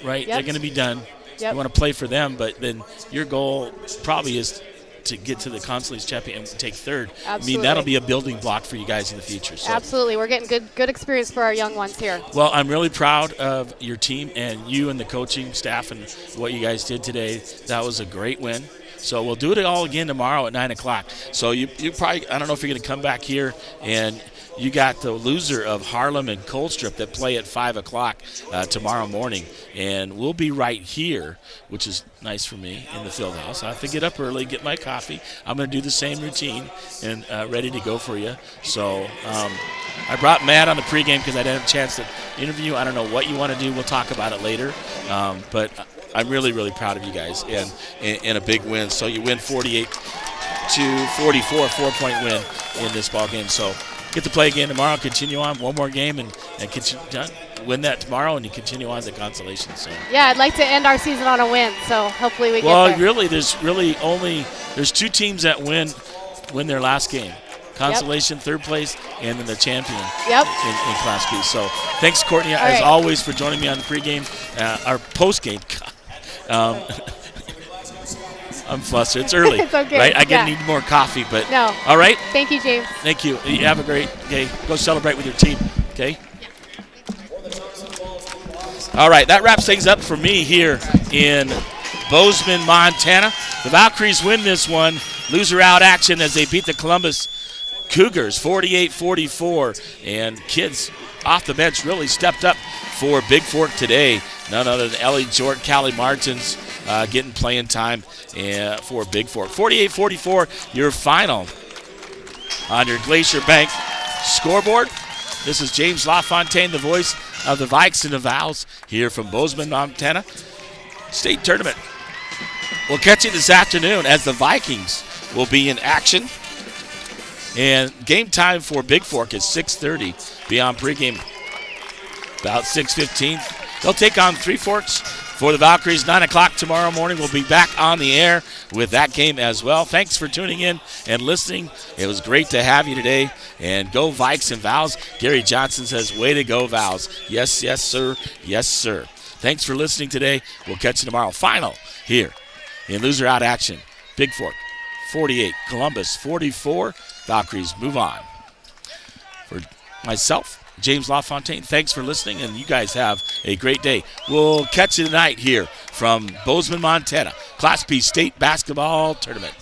right, Yep. they're going to be done. Yep. You want to play for them, but then your goal probably is to get to the Consolation Champion and take third. Absolutely. I mean, that'll be a building block for you guys in the future. So. Absolutely. We're getting good experience for our young ones here. Well, I'm really proud of your team and you and the coaching staff and what you guys did today. That was a great win. So we'll do it all again tomorrow at 9 o'clock. So you probably, I don't know if you're going to come back here, and you got the loser of Harlem and Colstrip that play at 5 o'clock tomorrow morning. And we'll be right here, which is nice for me, in the field house. I have to get up early, get my coffee. I'm going to do the same routine and ready to go for you. So I brought Matt on the pregame because I didn't have a chance to interview. I don't know what you want to do. We'll talk about it later. But I'm really, really proud of you guys and a big win. So you win 48-44, 4-point win in this ball game. So get to play again tomorrow, continue on one more game and continue, win that tomorrow, and you continue on the consolation. So yeah, I'd like to end our season on a win. So hopefully we get there. Well, really, there's 2 teams that win their last game. Consolation, third place, and then the champion in Class B. So thanks, Courtney, as always, for joining me on the pregame, our postgame. I'm flustered. It's early. It's okay. Right? I need more coffee, but no. All right. Thank you, James. Thank you. You have a great day. Go celebrate with your team. Okay. All right. That wraps things up for me here in Bozeman, Montana. The Valkyries win this one. Loser out action as they beat the Columbus Cougars 48-44. And kids off the bench really stepped up for Bigfork today. None other than Ellie Jort, Callie Martins getting playing time for Bigfork. 48-44, your final on your Glacier Bank scoreboard. This is James LaFontaine, the voice of the Vikes and the Vows here from Bozeman, Montana. State tournament. We'll catch you this afternoon as the Vikings will be in action. And game time for Bigfork is 6:30. Beyond pregame, about 6:15. They'll take on Three Forks for the Valkyries. 9 o'clock tomorrow morning. We'll be back on the air with that game as well. Thanks for tuning in and listening. It was great to have you today. And go Vikes and Vows. Gary Johnson says, way to go, Vows. Yes, yes, sir. Yes, sir. Thanks for listening today. We'll catch you tomorrow. Final here in loser out action. Bigfork 48, Columbus 44. Valkyries move on. For myself, James LaFontaine, thanks for listening, and you guys have a great day. We'll catch you tonight here from Bozeman, Montana, Class B State Basketball Tournament.